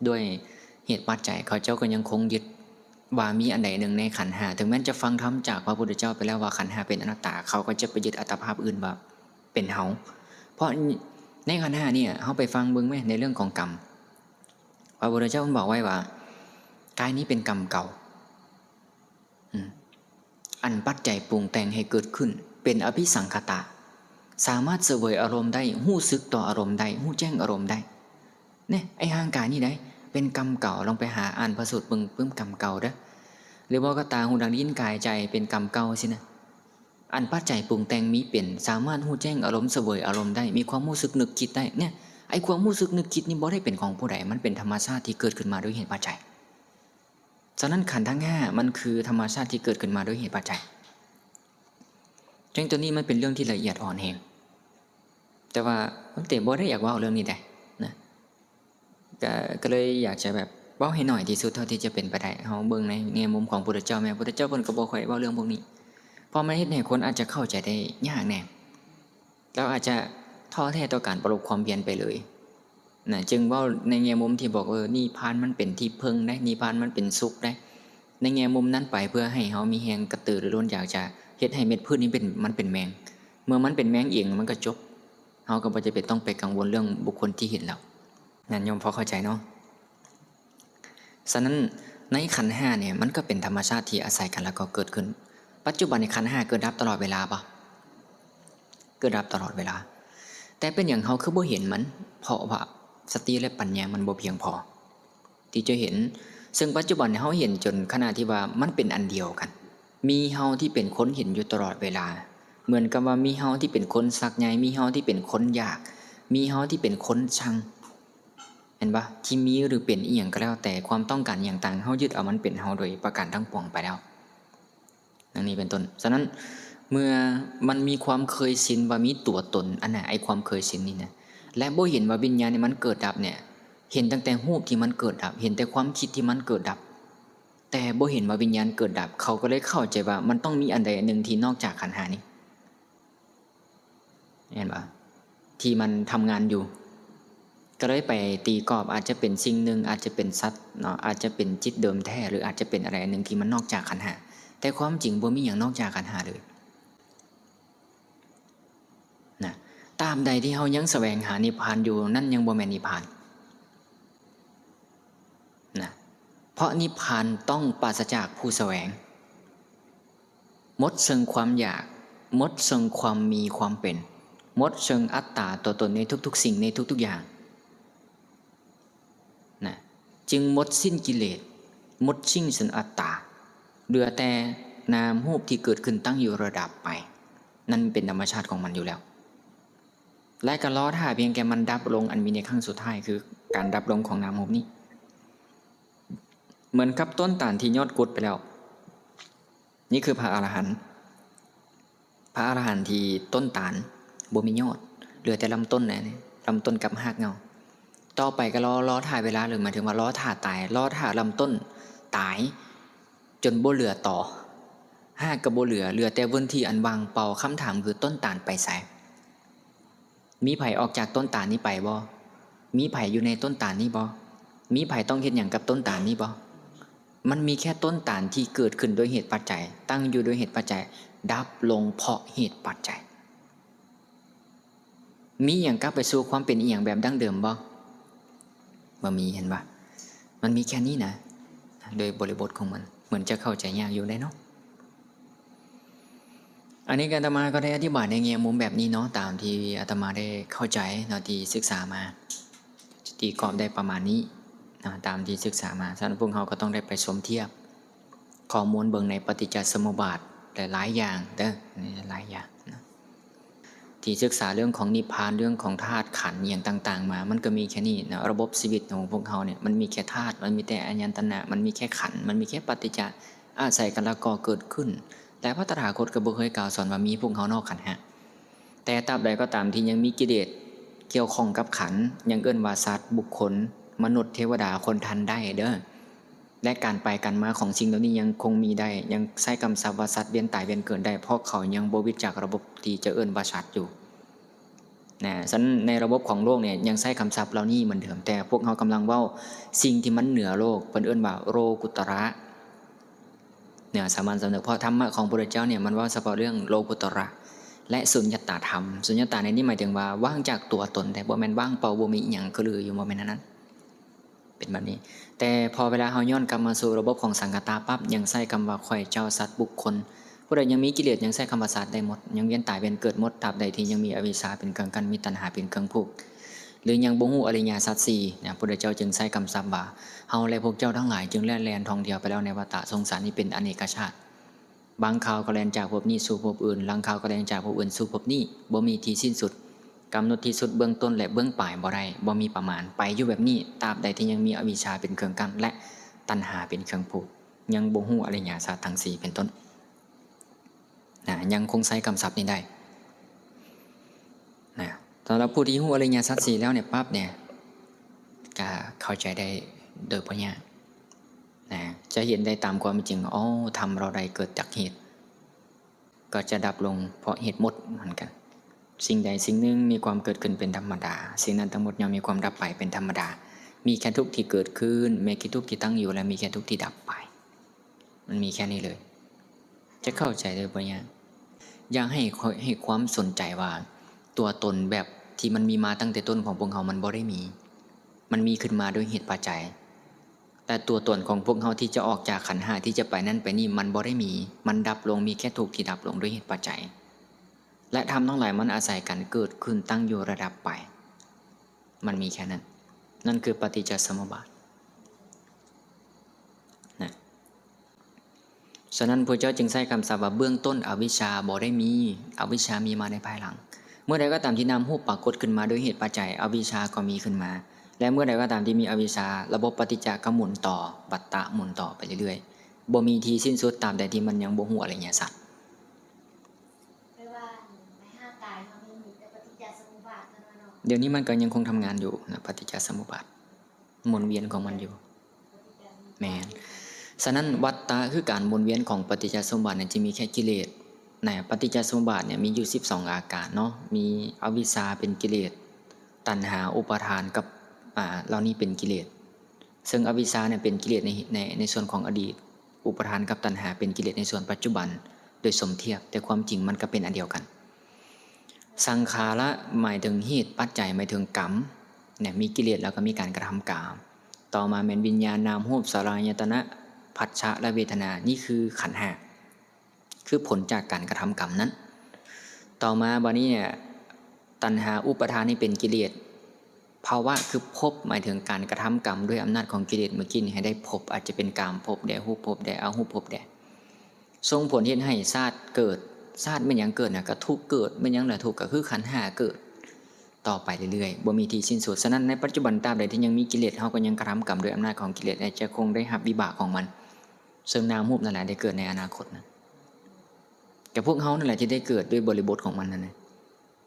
ด้วยเหตุปัจจัยเขาเจ้าก็ยังคงยึดว่ามีอันใดหนึ่งในขันธ์5ถึงแม้จะฟังธรรมจากพระพุทธเจ้าไปแล้วว่าขันธ์5เป็นอนัตตาเขาก็จะไปยึดอัตภาพอื่นว่าเป็นเฮาเพราะในขันธ์5เนี่ยเฮาไปฟังเบิ่งแม่ในเรื่องของกรรมพระพุทธเจ้าบอกไว้ว่ากายนี้เป็นกรรมเก่าอันปัจจัยปรุงแต่งให้เกิดขึ้นเป็นอภิสังขตะสามารถเสวยอารมณ์ได้หู้สึกต่ออารมณ์ได้หู้แจ้งอารมณ์ได้เนี่ยไอ้ห่างกายนี่ได้เป็นกรรมเก่าลองไปหาอ่านพระสูตรเบิ่งปึ้มกรรมเก่าเด้อหรือว่าก็ตาหูดังลิ้นกายใจเป็นกรรมเก่าสินะอันปัจจัยปรุงแต่งมีเป็นสามารถหู้แจ้งอารมณ์เสวยอารมณ์ได้มีความรู้สึกนึกคิดได้เนี่ยไอ้ความรู้สึกนึกคิดนี่บ่ได้เป็นของผู้ใดมันเป็นธรรมชาติที่เกิดขึ้นมาด้วยเหตุปัจจัยฉะนั้นขันธ์ทั้ง5มันคือธรรมชาติที่เกิดขึ้นมาด้วยเหตุปัจจัยจังตัวนี้มันเป็นเรื่องที่ละเอียดอ่อนแฮงแต่ว่าตั้งแต่บ่ได้อยากว่าเรื่องนี้ได้นะก็เลยอยากจะแบบเว้าให้หน่อยที่สุดเท่าที่จะเป็นไปได้เฮาเบิ่งในแง่มุมของพุทธเจ้าแม้พุทธเจ้าเพิ่นก็บ่ค่อยเว้าเรื่องพวกนี้เพราะมันเฮ็ดให้คนอาจจะเข้าใจได้ยากแน่แล้วอาจจะท้อแท้ต่อการประสบความเพียรไปเลยนะจึงเว้าในแง่มุมที่บอกนิพพานมันเป็นที่พึ่งได้นิพพานมันเป็นสุขได้ในแง่มุมนั้นไปเพื่อให้เฮามีแรงกระตือรือร้นอยากจะเฮ็ดให้เม็ดพืชนี้มันเป็นแมงเมื่อมันเป็นแมงเองมันก็จบเฮาก็บ่จะเป็นต้องไปกังวลเรื่องบุคคลที่เห็นแล้วนั่นโยมพอเข้าใจเนาะฉะนั้นในขันธ์5เนี่ยมันก็เป็นธรรมชาติที่อาศัยกันแล้วก็เกิดขึ้น ปัจจุบันในขันธ์ห้าเกิดดับตลอดเวลาปะเกิดดับตลอดเวลาแต่เป็นอย่างเขาคือบ่เห็นมันเพราะว่าสติและปัญญามันบ่เพียงพอที่จะเห็นซึ่งปัจจุบันเขาเห็นจนขนาดที่ว่ามันเป็นอันเดียวกันมีเฮาที่เป็นคนเห็นอยู่ตลอดเวลาเหมือนกับว่ามีเฮาที่เป็นคนสักใหญ่มีเฮาที่เป็นคนอยากมีเฮาที่เป็นคนชังเห็นปะที่มีหรือเป็นอีหยังก็แล้วแต่ความต้องการอย่างต่างเฮายึดเอามันเป็นเฮาโดยประการทั้งปวงไปแล้วดังนี้เป็นต้นฉะนั้นเมื่อมันมีความเคยชินว่ามีตัวตนอันน่ะไอความเคยชินนี่นะและบ่เห็นว่าวิญญาณเนี่ยมันเกิดดับเนี่ยเห็นตั้งแต่รูปที่มันเกิดดับเห็นแต่ความคิดที่มันเกิดดับแต่บ่เห็นว่าวิญญาณเกิดดับเขาก็เลยเข้าใจว่ามันต้องมีอันใดอันหนึ่งที่นอกจากขันธ์ห้านี้เห็นปะที่มันทำงานอยู่ก็เลยไปตีกรอบอาจจะเป็นสิ่งหนึ่งอาจจะเป็นสัตว์เนาะอาจจะเป็นจิตเดิมแท้หรืออาจจะเป็นอะไรหนึ่งที่มันนอกจากขันธ์ห้าแต่ความจริงบ่มีอย่างนอกจากขันธ์ห้าเลยนะตามใดที่เฮายังแสวงหานิพพานอยู่นั่นยังบ่แม่นนิพพานนะเพราะนิพพานต้องปราศจากผู้แสวงหมดซึ่งความอยากหมดซึ่งความมีความเป็นหมดซึ่งอัตตาตัวตนในทุกๆสิ่งในทุกๆอย่างนะจึงหมดสิ้นกิเลสหมดสิ้นซึ่งอัตตาเหลือแต่นามรูปที่เกิดขึ้นตั้งอยู่ระดับไปนั่นเป็นธรรมชาติของมันอยู่แล้วและก็ล้อท่าเพียงแค่มันดับลงอันมีในขั้งสุดท้ายคือการดับลงของนามรูปนี้เหมือนกับต้นตาลที่ยอดกุดไปแล้วนี่คือพระอรหันต์พระอรหันต์ที่ต้นตาลบ่มียอดเหลือแต่ลำต้นนะลำต้นกับหากเงาต่อไปก็ล้อท่าเวลาหรือหมายถึงว่าล้อท่าตายล้อท่าลำต้นตายจนบ่เหลือต่อหากกับบ่เหลือแต่พื้นที่อันว่างเปล่าคำถามคือต้นตาลไปไสมีไผออกจากต้นตาลนี้ไปบ่มีไผอยู่ในต้นตาลนี้บ่มีไผต้องเฮ็ดหยังกับต้นตาลนี้บ่มันมีแค่ต้นตาลที่เกิดขึ้นโดยเหตุปัจจัยตั้งอยู่โดยเหตุปัจจัยดับลงเพราะเหตุปัจจัยมีอย่างกลับไปสู่ความเป็นอีหยังแบบดั้งเดิมบ่มีเห็นปะมันมีแค่นี้นะโดยบริบทของมันเหมือนจะเข้าใจยากอยู่ได้เนาะอันนี้อาตมาก็ได้อธิบายในแง่มุมแบบนี้เนาะตามที่อาตมาได้เข้าใจเนาะที่ศึกษามาตีกรอบได้ประมาณนี้ตามที่ศึกษามาท่านพวกเขาก็ต้องได้ไปสมเทียบข้อมูลเบิ่งในปฏิจจสมุปบาทแต่หลายอย่างเด้อหลายอย่างนะที่ศึกษาเรื่องของนิพพานเรื่องของธาตุขันธ์อย่างต่างๆมามันก็มีแค่นี้นะระบบชีวิตของพวกเขาเนี่ยมันมีแค่ธาตุมันมีแต่อายตนะมันมีแค่ขันธ์มันมีแค่ปฏิจจอาศัยกันแล้วก็เกิดขึ้นแต่พระตถาคตก็บ่เคยกล่าวสอนว่ามีพวกเขานอกขันธ์ฮะแต่ตราบใดก็ตามที่ยังมีกิเลสเกี่ยวข้องกับขันธ์ยังเอิ้นว่าสัตว์บุคคลมนุษย์เทวดาคนทันได้เด้อและการไปกันมาของสิ่งเหล่านี้ยังคงมีได้ยังใช้คำศัพท์ว่าสัตว์เวียนตายเวียนเกิดได้เพราะเขายังบ่วิจากระบบที่จะเอิ้นว่าสัตว์อยู่นะฉะนั้นในระบบของโลกเนี่ยยังใช้คำศัพท์เหล่านี้เหมือนเดิมแต่พวกเขากำลังเว้าสิ่งที่มันเหนือโลกเพิ่นเอิ้นว่าโลกุตระเนี่ยสามัญสำนึกเพราะธรรมะของพระพุทธเจ้าเนี่ยมันว่าเฉพาะเรื่องโลกุตระและสุญญตาธรรมสุญญตาในนี้หมายถึงว่าว่างจากตัวตนแต่บ่แม่นว่างเปล่าบ่มีหยังก็เลยอยู่บ่แม่นนั้นเป็นแบบนี้แต่พอเวลาเฮาย้อนกลับมาสู่ระบบของสังคตาปั๊บยังใช้คำว่าข่อยเจ้าสัตว์บุคคลผู้ใดยังมีกิเลสยังใช้คำว่าสัตว์ได้หมดยังเวียนตายเวียนเกิดหมดตราบใดที่ยังมีอวิชชาเป็นเครื่องกั้นมีตัณหาเป็นเครื่องผูกหรือยังบ่ฮู้อริยสัจสี่เนี่ยพระพุทธเจ้าจึงใช้คำศัพท์ว่าเฮาและพวกเจ้าทั้งหลายจึงแล่นแล่นท่องเที่ยวไปแล้วในวัฏสงสารนี้เป็นอเนกชาติบางคราวก็แล่นจากภพนี้สู่ภพอื่นบางคราวก็แล่นจากภพอื่นสู่ภพนี้บ่มีที่สิ้นสุดกำหนดที่สุดเบื้องต้นและเบื้องปลายบ่ได้บ่มีประมาณไปอยู่แบบนี้ตราบใดที่ยังมีอวิชชาเป็นเครื่องกั้นและตัณหาเป็นเครื่องผูกยังบ่ฮู้อริยสัจทั้ง4เป็นต้นยังคงใช้คำศัพท์นี้ได้ตอนเราพูดที่ฮู้อริยสัจ4แล้วเนี่ยปั๊บเนี่ยก็เข้าใจได้โดยบ่ยากจะเห็นได้ตามความจริงอ๋อทำเราใดเกิดจากเหตุก็จะดับลงเพราะเหตุหมดเหมือนกันสิ่งใดสิ่งหนึ่งมีความเกิดขึ้นเป็นธรรมดาสิ่งนั้นทั้งหมดย่อมมีความดับไปเป็นธรรมดามีแค่ทุกข์ที่เกิดขึ้นมีแค่ทุกข์ที่ตั้งอยู่และมีแค่ทุกข์ที่ดับไปมันมีแค่นี้เลยจะเข้าใจได้บ่ยากอยากให้ความสนใจว่าตัวตนแบบที่มันมีมาตั้งแต่ต้นของพวกเขามันบ่ได้มีมันมีขึ้นมาโดยเหตุปัจจัย แต่ตัวตนของพวกเขาที่จะออกจากขันธ์ห้าที่จะไปนั่นไปนี่มันบ่ได้มีมันดับลงมีแค่ทุกข์ที่ดับลงด้วยเหตุปัจจัยและธรรมทั้งหลายมันอาศัยกันเกิดขึ้นตั้งอยู่ระดับไปมันมีแค่นั้นนั่นคือปฏิจจสมุปบาทนะฉะนั้นพระเจ้าจึงใช้คำศัพท์ว่าเบื้องต้นอวิชชาบ่ได้มีอวิชชามีมาในภายหลังเมื่อใดก็ตามที่นามรูปปรากฏขึ้นมาโดยเหตุปัจจัยอวิชชาก็มีขึ้นมาและเมื่อใดก็ตามที่มีอวิชชาระบบปฏิจจ์ก็หมุนต่อปัตตะหมุนต่อไปเรื่อยๆบ่มีที่สิ้นสุดตามใดที่มันยังบ่ฮู้อะไรเงี้ยสัตว์ไม่ว่าในห้ากายเขามีแต่ปฏิจจสมุปบาทนั่นเนาะเดี๋ยวนี้มันก็ยังคงทำงานอยู่นะปฏิจจสมุปบาทหมุนเวียนของมันอยู่แม่นฉะนั้นวัฏฏะคือการหมุนเวียนของปฏิจจสมุปบาทเนี่ยจะมีแค่กิเลสนะปฏิจจสมุปบาทเนี่ยมีอยู่12อาการเนาะมีอวิชชาเป็นกิเลสตัณหาอุปาทานกับเหล่านี้เป็นกิเลสซึ่งอวิชชาเนี่ยเป็นกิเลสในส่วนของอดีตอุปาทานกับตัณหาเป็นกิเลสในส่วนปัจจุบันโดยสมเทียบแต่ความจริงมันก็เป็นอันเดียวกันสังขารหมายถึงเหตุปัจจัยหมายถึงกรรมเนี่ยมีกิเลสแล้วก็มีการกระทำกรรมต่อมาเป็นวิญญาณนามรูปสลายตนะผัสสะและเวทนานี่คือขันธ์ห้าคือผลจากการกระทำกรรมนั้นต่อมาบัดนี้เนี่ยตัณหาอุปาทานนี่เป็นกิเลสภาวะคือภพหมายถึงการกระทำกรรมด้วยอำนาจของกิเลสเมื่อกี้ให้ได้ภพอาจจะเป็นกามภพแด่รูปภพแด่อรูปภพแด่ส่งผลเฮ็ดให้ชาติเกิดชาติไม่ยังเกิดนะก็ทุกข์เกิดไม่ยังละทุกข์ก็คือขันธ์ห้าเกิดต่อไปเรื่อยๆบ่มีที่สิ้นสุดฉะนั้นในปัจจุบันตราบใดที่ยังมีกิเลสเฮาก็ยังกระทำกรรมด้วยอำนาจของกิเลสและจะคงได้รับวิบากของมันซึ่งนามรูปนั่นแหละได้เกิดในอนาคตนะแต่พวกเฮานั่นแหละที่ได้เกิดด้วยบริบทของมันนั่นนะ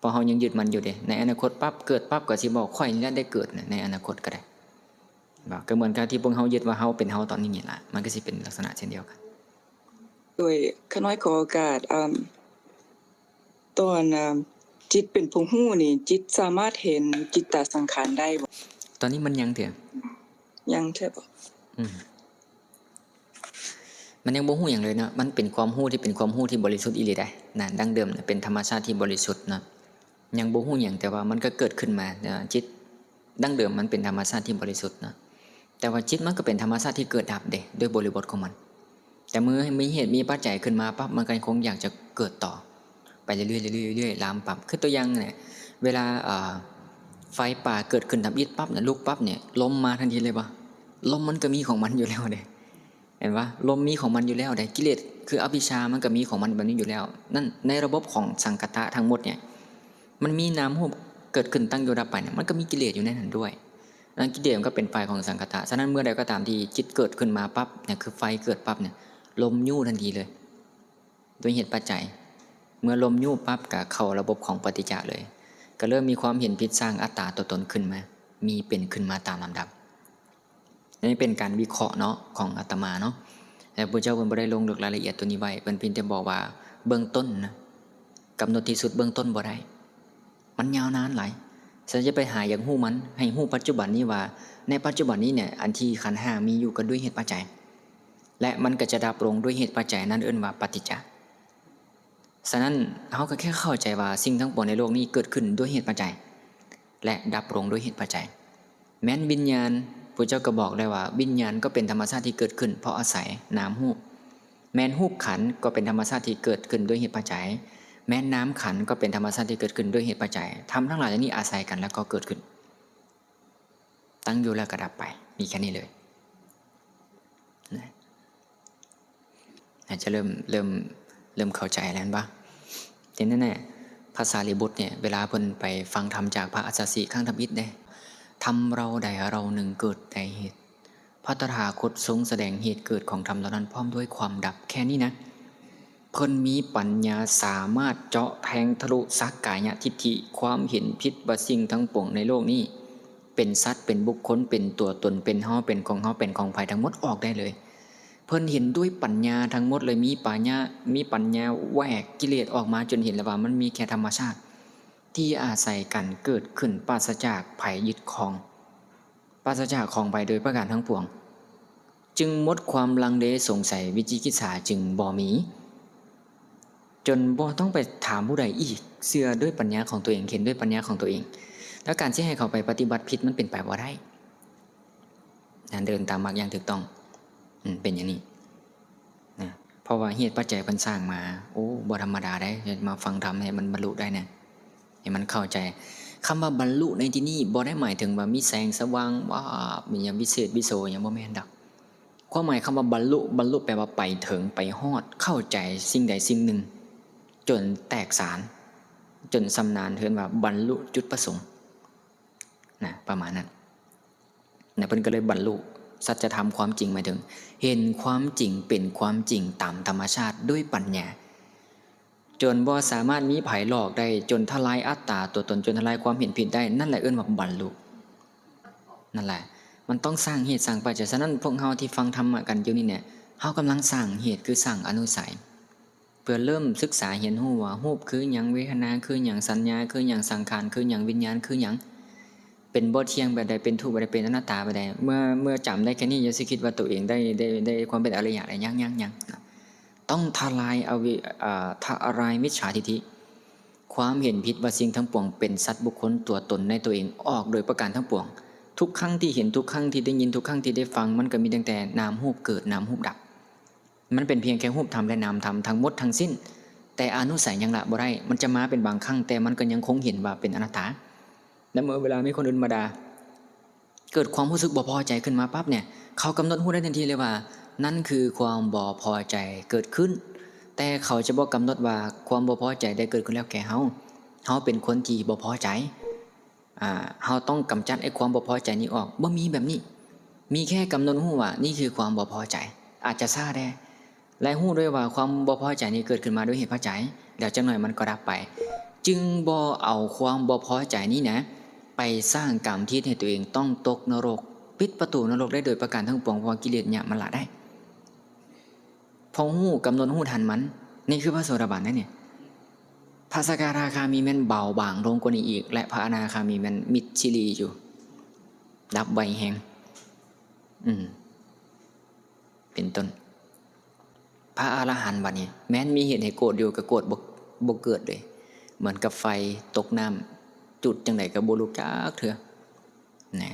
พอเฮายังยึดมันอยู่เด้ในอนาคตปั๊บเกิดปั๊บก็สิบอกค่อยนี่ได้เกิดในอนาคตก็ได้บ่ก็เหมือนกับที่พวกเฮายึดว่าเฮาเป็นเฮาตอนนี้นี่ล่ะมันก็สิเป็นลักษณะเช่นเดียวกันโดยขน้อยขอโอกาสตอนจิตเป็นผู้ฮู้นี่จิตสามารถเห็นจิตตสังขารได้บ่ตอนนี้มันยังเถอะยังใช่บ่มันยังบ่ฮู้หยังเลยเนาะมันเป็นความฮู้ที่เป็นความฮู้ที่บริสุทธิ์อีหลีได้นะดั้งเดิมเป็นธรรมชาติที่บริสุทธิ์เนาะยังบ่ฮู้หยังแต่ว่ามันก็เกิดขึ้นมาจิตดั้งเดิมมันเป็นธรรมชาติที่บริสุทธิ์เนาะแต่ว่าจิตมันก็เป็นธรรมชาติที่เกิดดับเด้ด้วยบริบทของมันแต่เมื่อมีเหตุมีปัจจัยขึ้นมาปั๊บมันก็คงอยากจะเกิดต่อไปเรื่อยๆเรื่อยๆลามปั๊บคือตัวอย่างเนี่ยเวลาไฟป่าเกิดขึ้นดับอิฐปั๊บเนี่ยลุกปั๊บเนี่ยลมมาทันทีเลยป่ะลมมันก็มีของมันอยู่แล้วเด้เห็นปะลมมีของมันอยู่แล้วเด้กิเลสคืออวิชชามันก็มีของมันแบบนี้อยู่แล้วนั่นในระบบของสังกัตตะทั้งหมดเนี่ยมันมีนามรูปเกิดขึ้นตั้งอยู่ดับไปเนี่ยมันก็มีกิเลสอยู่ในนั้นด้วยนั่นกิเลสมันก็เป็นไฟของสังกัตตะฉะนั้นเมื่อใดก็ตามที่จิตเกิดขึ้นมาปั๊บเนี่ยคือไฟเกิดปั๊บเนี่ยลมยู่ทันทีเลยโดยเหตุปัจจัยเมื่อลมยู่ปั๊บก็เข้าระบบของปฏิจจ์เลยก็เริ่มมีความเห็นผิดสร้างอัตตาตัวตนขึ้นมามีเป็นขึ้นมาตามลำดับนี่เป็นการวิเคราะห์เนาะของอาตมาเนาะแต่พระเจ้าเพิ่นบ่ได้ลงลึกรายละเอียดตัวนี้ไว้เพิ่นเพียงแต่บอกว่าเบื้องต้นนะกำหนดที่สุดเบื้องต้นบ่ได้มันยาวนานหลายฉันจะไปหาอย่างฮู้มันให้ฮู้ปัจจุบันนี้ว่าในปัจจุบันนี้เนี่ยอันที่ขันธ์ห้ามีอยู่กันด้วยเหตุปัจจัยและมันก็จะดับลงด้วยเหตุปัจจัยนั้นเอิ้นว่าปฏิจจ์ฉะนั้นเฮาก็แค่เข้าใจว่าสิ่งทั้งปวงในโลกนี้เกิดขึ้นด้วยเหตุปัจจัยและดับลงด้วยเหตุปัจจัยแม้นวิญญาณพระเจ้าก็บอกได้ว่าวิญญาณก็เป็นธรรมชาติที่เกิดขึ้นเพราะอาศัยนามรูปแม้นรูปขันธ์ก็เป็นธรรมชาติที่เกิดขึ้นด้วยเหตุปัจจัยแม้นน้ำขันธ์ก็เป็นธรรมชาติที่เกิดขึ้นด้วยเหตุปัจจัยทำทั้งหลายนี้อาศัยกันแล้วก็เกิดขึ้นตั้งอยู่แล้วก็ดับไปมีแค่นี้เลยนะอาจจะเริ่มเข้าใจแล้วป่ะทีนั้นเนี่ยภาษาลิบุตรเนี่ยเวลาเพิ่นไปฟังธรรมจากพระอัสสสีข้างธรรมอิฐเนี่ยธรรมเราใดเราหนึ่งเกิดแต่เหตุพระตถาคตทรงแสดงเหตุเกิดของธรรมเหล่านั้นพร้อมด้วยความดับแค่นี้นะเพิ่นมีปัญญาสามารถเจาะแทงทะลุสักกายทิฏฐิความเห็นผิดว่าสิ่งทั้งปวงในโลกนี้เป็นสัตว์เป็นบุคคลเป็นตัวตนเป็นเฮาเป็นของเฮาเป็นของภัยทั้งหมดออกได้เลยเพิ่นเห็นด้วยปัญญาทั้งหมดเลยมีปัญญาแหวกกิเลสออกมาจนเห็นแล้วว่ามันมีแค่ธรรมชาติที่อาศัยกันเกิดขึ้นปราศจากภัยยึดครองปราศจากของไปโดยประการทั้งปวงจึงหมดความลังเลสงสัยวิจิกิจฉาจึงบ่มีจนบ่ต้องไปถามผู้ใดอีกเชื่อด้วยปัญญาของตัวเองเห็นด้วยปัญญาของตัวเองแล้วการที่ให้เขาไปปฏิบัติผิดมันเป็นไปบ่ได้ เดินตามมรรคอย่างถูกต้องเป็นอย่างนี้นะเพราะว่าเหตุปัจจัยเพิ่นสร้างมาโอ้บ่ธรรมดาได้จะมาฟังธรรมให้มันบรรลุได้เนี่ยให้มันเข้าใจคำว่าบรรลุในที่นี้บ่ได้หมายถึงว่ามีแสงสว่างว่ามีอย่างวิเศษวิโสอย่างบ่แม่นดอกความหมายคำว่าบรรลุแปลว่าไปถึงไปฮอดเข้าใจสิ่งใดสิ่งหนึ่งจนแตกสารจนสำนานเทินว่าบรรลุจุดประสงค์นะประมาณนั้นนะเพิ่นก็เลยบรรลุสัจธรรมความจริงหมายถึงเห็นความจริงเป็นความจริงตามธรรมชาติด้วยปัญญาจนบ่สามารถมีไผหลอกได้จนทลายอัตตาตัวตนจนทลายความเห็นผิดได้นั่นแหละเอิ้นว่าบรรลุนั่นแหละมันต้องสร้างเหตุสร้างปัจจัยฉะนั้นพวกเฮาที่ฟังธรรมะกันอยู่นี่เนี่ยเฮากำลังสร้างเหตุคือสร้างอนุสัยเพื่อเริ่มศึกษาเห็นฮู้ว่ารูปคือหยังเวทนาคือหยังสัญญาคือหยังสังขารคือหยังวิญญาณคือหยังเป็นบ่เที่ยงแบบใดเป็นทุกข์แบบใดเป็นอนัตตาแบบใดเมื่อจำได้แค่นี้อย่าสิคิดว่าตัวเองได้ความเป็นอริยะอะไรยังต้องทลายมิจฉาทิฏฐิความเห็นผิดว่าสิ่งทั้งปวงเป็นสัตว์บุคคลตัวตนในตัวเองออกโดยประการทั้งปวงทุกครั้งที่เห็นทุกครั้งที่ได้ยินทุกครั้งที่ได้ฟังมันก็มีตั้งแต่นามรูปเกิดนามรูปดับมันเป็นเพียงแค่รูปธรรมและนามธรรมทั้งหมดทั้งสิ้นแต่อนุสัยยังละบ่ได้มันจะมาเป็นบางครั้งแต่มันก็ยังคงเห็นว่าเป็นอนัตตาและเมื่อเวลามีคนอื่นมาด่าเกิดความรู้สึกบ่พอใจขึ้นมาปั๊บเนี่ยเขากำหนดรู้ได้ทันทีเลยว่านั่นคือความบ่พอใจเกิดขึ้นแต่เขาจะบ่กำหนดว่าความบ่พอใจได้เกิดขึ้นแล้วแก่เฮาเป็นคนที่บ่พอใจเฮาต้องกำจัดไอ้ความบ่พอใจนี้ออกบ่มีแบบนี้มีแค่กำหนดรู้ว่านี่คือความบ่พอใจอาจจะซ่าได้และรู้ด้วยว่าความบ่พอใจนี้เกิดขึ้นมาด้วยเหตุปัจจัยแล้วจักหน่อยมันก็ดับไปจึงบ่เอาความบ่พอใจนี้นะไปสร้างกรรมที่ให้ตัวเองต้องตกนรกปิดประตูนรกได้โดยประการทั้งปวงเพราะกิเลสเนี่ยมันละได้พอรู้กำหนดรู้ทันมันนี่คือพระโสดาบันนั่นเนี่ยพระสกทาคามีแม่นเบาบางลงกว่านี้อีกและพระอนาคามีแม่นมิดชิลีอยู่ดับใบแหงเป็นต้นพระอรหันต์บัดนี้แม้นมีเหตุให้โกรธอยู่ก็โกรธบ่เกิดเลยเหมือนกับไฟตกน้ำจุดจังไดก็บ่ลุกจักเทื่อนะ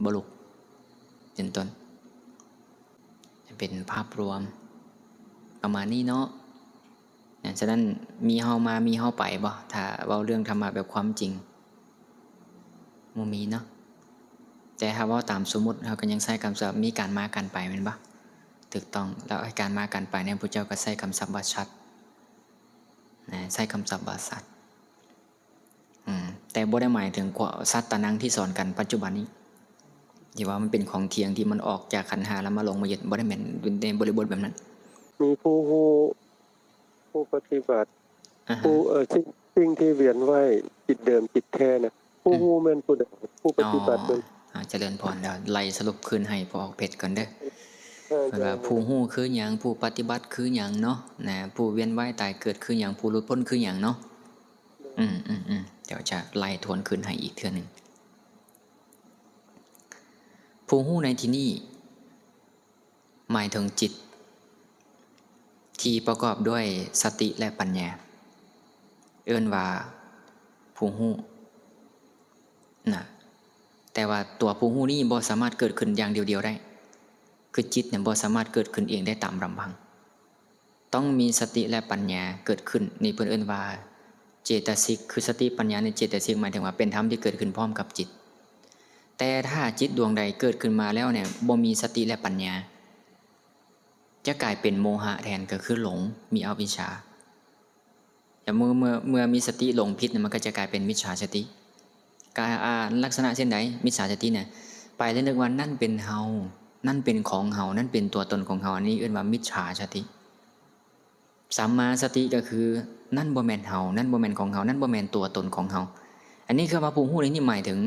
บ่ลุกเป็นต้นเป็นภาพรวมประมาณนี้เนาะฉะนั้นมีเฮามามีเฮาไปบ่ถ้าเว้าเรื่องธรรมะแบบความจริงบ่มีเนาะแต่ถ้าเว้าตามสมมุติเฮาก็ยังใช้คำศัพท์มีการมากันไปแม่นบ่ถูกต้องแล้วไอ้การมากันไปเนี่ยพระเจ้าก็ใช้คำศัพท์ว่าชัดนะใช้คำศัพท์ว่าสัตว์แต่บ่ได้หมายถึงสัตตนังที่สอนกันปัจจุบันนี้ที่ว่ามันเป็นของเที่ยงที่มันออกจากขันธ์5แล้วมาลงมายึดบ่ได้แม่นในบริบทแบบนั้นมีผู้ปฏิบัติผู้สิ่งที่เวียนว่ายจิตเดิมจิตแท้นะผู้แม่นผู้ปฏิบัติเป็นเจริญพรแล้วไล่สรุปคืนให้พอออกเพชรก่อนเด้อว่าผู้ฮู้คือหยังผู้ปฏิบัติคือหยังเนาะนะผู้เวียนว่ายตายเกิดคือหยังผู้หลุดพ้นคือหยังเนาะเดี๋ยวจะไล่ทวนคืนให้อีกเทื่อนึงผู้ฮู้ในที่นี้หมายถึงจิตที่ประกอบด้วยสติและปัญญาเอิ้นว่าผู้ฮู้นะแต่ว่าตัวผู้ฮู้นี้บ่สามารถเกิดขึ้นอย่างเดียวได้คือจิตเนี่ยบ่สามารถเกิดขึ้นเองได้ตามลำพังต้องมีสติและปัญญาเกิดขึ้นนี่เพิ่นเอิ้นว่าเจตสิกคือสติปัญญาในเจตสิกหมายถึงว่าเป็นธรรมที่เกิดขึ้นพร้อมกับจิตแต่ถ้าจิตดวงใดเกิดขึ้นมาแล้วเนี่ยบ่มีสติและปัญญาจะกลายเป็นโมหะแทนก็คือหลงมีอวิชชาอย่างเมื่อมีสติหลงผิดมันก็จะกลายเป็นมิจฉาสติกายลักษณะเช่นใดมิจฉาสติเนี่ยไปแล้วนึกว่านั่นเป็นเฮานั่นเป็นของเฮานั่นเป็นตัวตนของเฮาอันนี้เรียกว่ามิจฉาสติสัมมาสติก็คือนั่นบ่แม่นเฮานั่นบ่แม่นของเฮานั่นบ่แม่นตัวตนของเฮาอันนี้คือว่าผู้ฮู้ในที่หมายถึง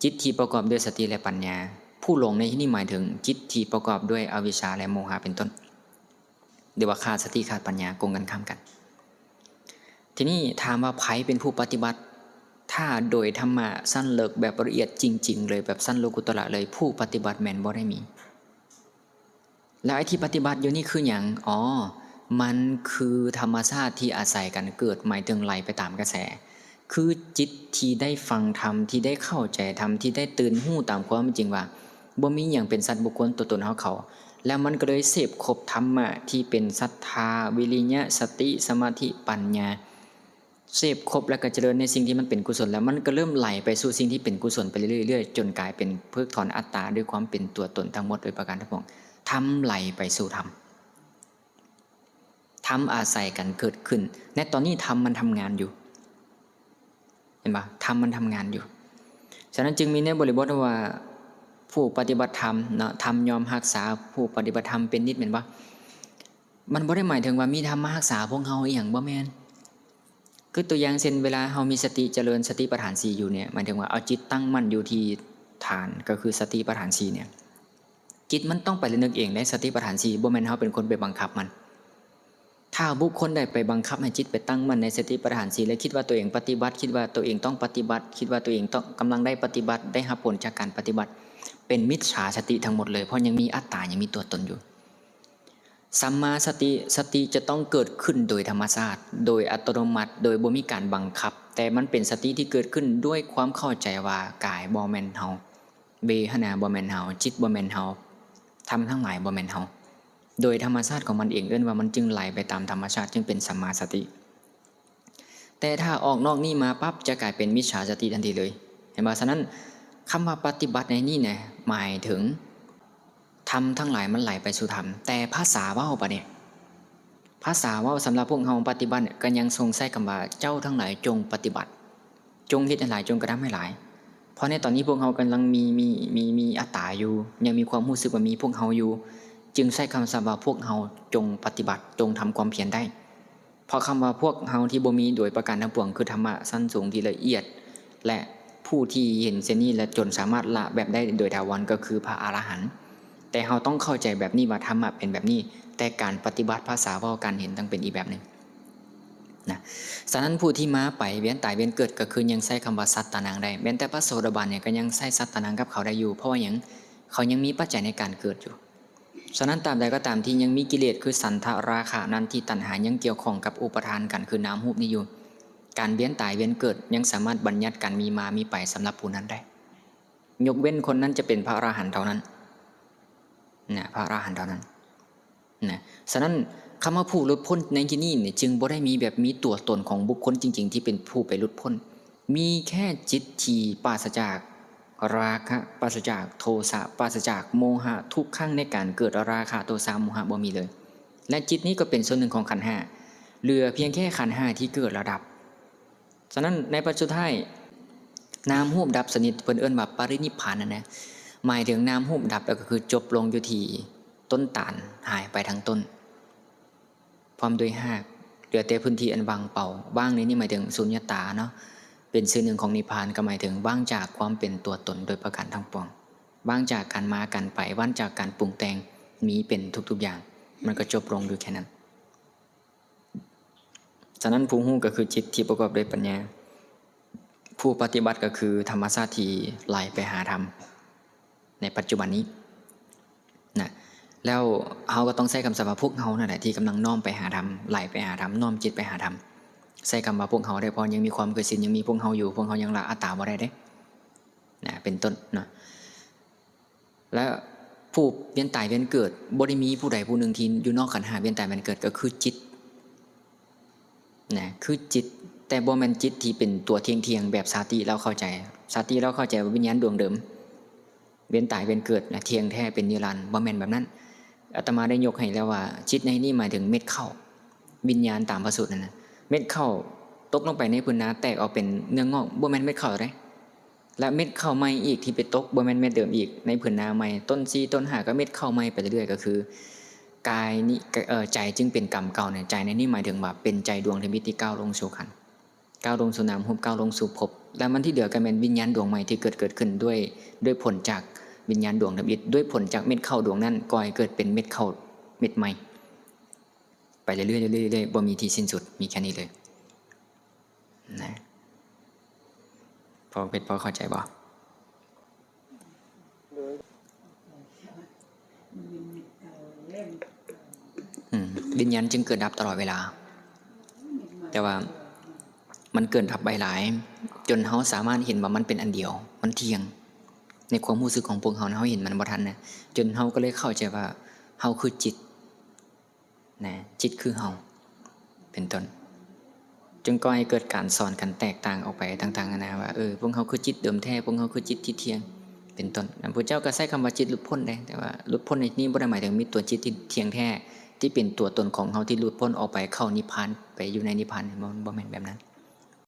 จิตที่ประกอบด้วยสติและปัญญาผู้หลงในที่นี้หมายถึงจิตที่ประกอบด้วยอวิชชาและโมหะเป็นต้นเรียกว่าขาดสติขาดปัญญาโกงกันข้ามกันทีนี้ถามว่าไผเป็นผู้ปฏิบัติถ้าโดยธรรมะสั้นเลิกแบบละเอียดจริงๆเลยแบบสั้นโลกุตระเลยผู้ปฏิบัติแม่นบ่ได้มีแล้วไอ้ที่ปฏิบัติอยู่นี่คือหยังมันคือธรรมชาติที่อาศัยกันเกิดหมายถึงไหลไปตามกระแสคือจิตที่ได้ฟังธรรมที่ได้เข้าใจธรรมที่ได้ตื่นหู้ตามความจริงว่า บ่มีหยังเป็นสัตว์บุคคลตัวตนเฮาเขาแล้วมันก็เลยเสพครบธรรมะที่เป็นศรัทธาวิริยะสติสมาธิปัญญาเสพครบแล้วก็เจริญในสิ่งที่มันเป็นกุศลแล้วมันก็เริ่มไหลไปสู่สิ่งที่เป็นกุศลไปเรื่อยๆจนกลายเป็นเพิกถอนอัตตาด้วยความเป็นตัวตนทั้งหมดโดยประการทั้งปวงทำไหลไปสู่ธรรมธรรมอาศัยกันเกิดขึ้นในตอนนี้ธรรมมันทำงานอยู่เห็นปะธรรมมันทำงานอยู่ฉะนั้นจึงมีในบริบทว่าผู้ปฏิบัติธรรมเนาะธรรมยอมรักษาผู้ปฏิบัติธรรมเป็นนิดเหมือนปะมันบ่ได้หมายถึงว่ามีธรรมมารักษาพวกเฮาอีหยังบ่แม่นคือตัวอย่างเช่นเวลาเฮามีสติเจริญสติปัฏฐาน4อยู่เนี่ยหมายถึงว่าเอาจิตตั้งมั่นอยู่ที่ฐานก็คือสติปัฏฐาน4เนี่ยจิตมันต้องไประลึกเองได้สติปัฏฐาน4บ่แม่นเฮาเป็นคนไปบังคับมันถ้าบุคคลใดไปบังคับให้จิตไปตั้งมั่นในสติปัฏฐาน4และคิดว่าตัวเองปฏิบัติคิดว่าตัวเองต้องปฏิบัติคิดว่าตัวเองต้องกำลังได้ปฏิบัติได้รับผลจากการปฏิบัติเป็นมิจฉาสติทั้งหมดเลยเพราะยังมีอัตตายังมีตัวตนอยู่สัมมาสติจะต้องเกิดขึ้นโดยธรรมชาติโดยอัตโนมัติโดยบ่มีการบังคับแต่มันเป็นสติที่เกิดขึ้นด้วยความเข้าใจว่ากายบ่แม่นเฮาเวทนาบ่แม่นเฮาจิตบ่แม่นเฮาธรรมทั้งหลายบ่แม่นเฮาโดยธรรมชาติของมันเองเอิ้นว่ามันจึงไหลไปตามธรรมชาติจึงเป็นสัมมาสติแต่ถ้าออกนอกนี้มาปั๊บจะกลายเป็นมิจฉาสติทันทีเลยเห็นป่ะฉะนั้นคำว่าปฏิบัติในนี่เนี่ยหมายถึงธรรมทั้งหลายมันไหลไปสู่ธรรมแต่ภาษาเว้าปะเนี่ยภาษาเว้าสำหรับพวกเฮาปฏิบัติก็ยังทรงใช้คำว่าเจ้าทั้งหลายจงปฏิบัติจงเฮ็ดให้หลายจงกระทำให้หลายเพราะในตอนนี้พวกเฮากำลังมีอัตตาอยู่ยังมีความรู้สึกว่ามีพวกเฮาอยู่จึงใช้คำศัพท์ว่าพวกเฮาจงปฏิบัติจงทำความเพียรได้เพราะคำว่าพวกเฮาที่บ่มีโดยประการทั้งปวงคือธรรมะสั้นสูงที่ละเอียดและผู้ที่เห็นเช่นนี้และจนสามารถละแบบได้โดยถาวรก็คือพระอรหันต์แต่เราต้องเข้าใจแบบนี้ว่าธรรมะเป็นแบบนี้แต่การปฏิบัติภาษาว่าการเห็นต้องเป็นอีกแบบหนึ่งนะฉะนั้นผู้ที่มาไปเวียนตายเวียนเกิดก็คือยังใช้คำว่าสัตตานังได้แม้แต่พระโสดาบันเนี่ยก็ยังใช้สัตตานังกับเขาได้อยู่เพราะว่าเขายังมีปัจจัยในการเกิดอยู่ฉะนั้นตามใดก็ตามที่ยังมีกิเลสคือสันทราคะนั้นที่ตัณหายังเกี่ยวข้องกับอุปทานกันคือนามรูปนี้อยู่การเวียนตายเวียนเกิดยังสามารถบัญญัติการมีมามีไปสำหรับผู้นั้นได้ยกเว้นคนนั้นจะเป็นพระอรหันต์เท่านั้นนะพระอรหันต์เท่านั้นนะฉะนั้นคำว่าผู้หลุดพ้นในที่นี้เนี่ยจึงบ่ได้มีแบบมีตัวตนของบุคคลจริงๆที่เป็นผู้ไปหลุดพ้นมีแค่จิตที่ปราศจากราคะปราศจากโทสะปราศจากโมหะทุกขั้งในการเกิดราคะโทสะโมหะบ่มีเลยและจิตนี้ก็เป็นส่วนหนึ่งของขันธ์ห้าเหลือเพียงแค่ขันธ์ห้าที่เกิดระดับฉะนั้นในปัจจุบันนามรูปดับสนิทเพิ่นเอิ้นว่าปรินิพพานนั่นนะหมายถึงนามรูปดับแล้วก็คือจบลงอยู่ที่ต้นตาลหายไปทั้งต้นพร้อมด้วยหากเหลือแต่พื้นที่อันว่างเปล่าว่างนี้หมายถึงสุญญตาเนาะเป็นชื่อหนึ่งของนิพพานก็หมายถึงว่างจากความเป็นตัวตนโดยประการทั้งปวงว่างจากการมาการไปว่างจากการปรุงแต่งมีเป็นทุกๆอย่างมันก็จบลงอยู่แค่นั้นฉะนั้นผู้รู้ก็คือจิตที่ประกอบด้วยปัญญาผู้ปฏิบัติก็คือธรรมชาติที่ไหลไปหาธรรมในปัจจุบันนี้นะแล้วเราก็ต้องใช้คำศัพท์ว่าพวกเรานั่นแหละที่กำลังน้อมไปหาธรรมไหลไปหาธรรมน้อมจิตไปหาธรรมใช้คำว่าพวกเราได้พอยังมีความเกิดสินยังมีพวกเราอยู่พวกเรายังละอัตตาบ่ได้เด้นะเป็นต้นนะแล้วผู้เวียนตายเวียนเกิดบ่ได้มีผู้ใดผู้หนึ่งที่อยู่นอกขันธ์ห้าเวียนตายเวียนเกิดก็คือจิตนะคือจิตแต่บ่แม่นจิตที่เป็นตัวเที่ยงแบบสาติเราเข้าใจสาติเราเข้าใจว่าวิญญาณดวงเดิมเวียนตายเวียนเกิดนะเที่ยงแท้เป็นนิรันดร์บ่แม่นแบบนั้นอาตมาได้ยกให้แล้วว่าจิตในนี้หมายถึงเม็ดข้าววิญญาณตามพระสูตรนั่นนะเม็ดข้าวตกลงไปในพื้นน้ำแตกออกเป็นเนื้องอกบ่แม่นเม็ดข้าวเด้และเม็ดข้าวใหม่อีกที่ไปตกบ่แม่นเม็ดเดิมอีกในพื้นน้ำใหม่ต้น4ต้น5ก็เม็ดข้าวใหม่ไปเรื่อยๆก็คือกายนี้ใจจึงเป็นกรรมเก่าเนี่ยใจในนี้หมายถึงว่าเป็นใจดวงที่มีที่ก้าวลงสู่ขันธ์ก้าวลงสู่นามรูปก้าวลงสู่ภพแล้วมันที่เหลือก็เป็นวิญญาณดวงใหม่ที่เกิดขึ้นด้วยผลจากวิญญาณดวงดำอิฐด้วยผลจากเม็ดข้าวดวงนั้นก่อให้เกิดเป็นเม็ดข้าวเม็ดใหม่ไปเรื่อยๆบ่มีที่สิ้นสุดมีแค่นี้เลยนะพอเข้าใจบ่วิญญาณจึงเกิดดับตลอดเวลาแต่ว่ามันเกิดดับไปหลายจนเขาสามารถเห็นว่ามันเป็นอันเดียวมันเที่ยง ในความรู้สึกของพวกเรานะเฮาเห็นมันบ่ทันนะจนเฮาก็เลยเข้าใจว่าเฮาคือจิตนะจิตคือเฮาเป็นต้นจึงก่อให้เกิดการสอนกันแตกต่างออกไปต่างๆนานาว่าพวกเฮาคือจิตเดิมแท้พวกเฮาคือจิตที่เที่ยงเป็นต้นพระพุทธเจ้าก็ใช้คำว่าจิตหลุดพ้นได้แต่ว่าหลุดพ้นในนี้บ่ได้หมายถึงมีตัวจิตที่เที่ยงแท้ที่เป็นตัวตนของเฮาที่หลุดพ้นออกไปเข้านิพพานไปอยู่ในนิพพานบ่แม่นแบบนั้น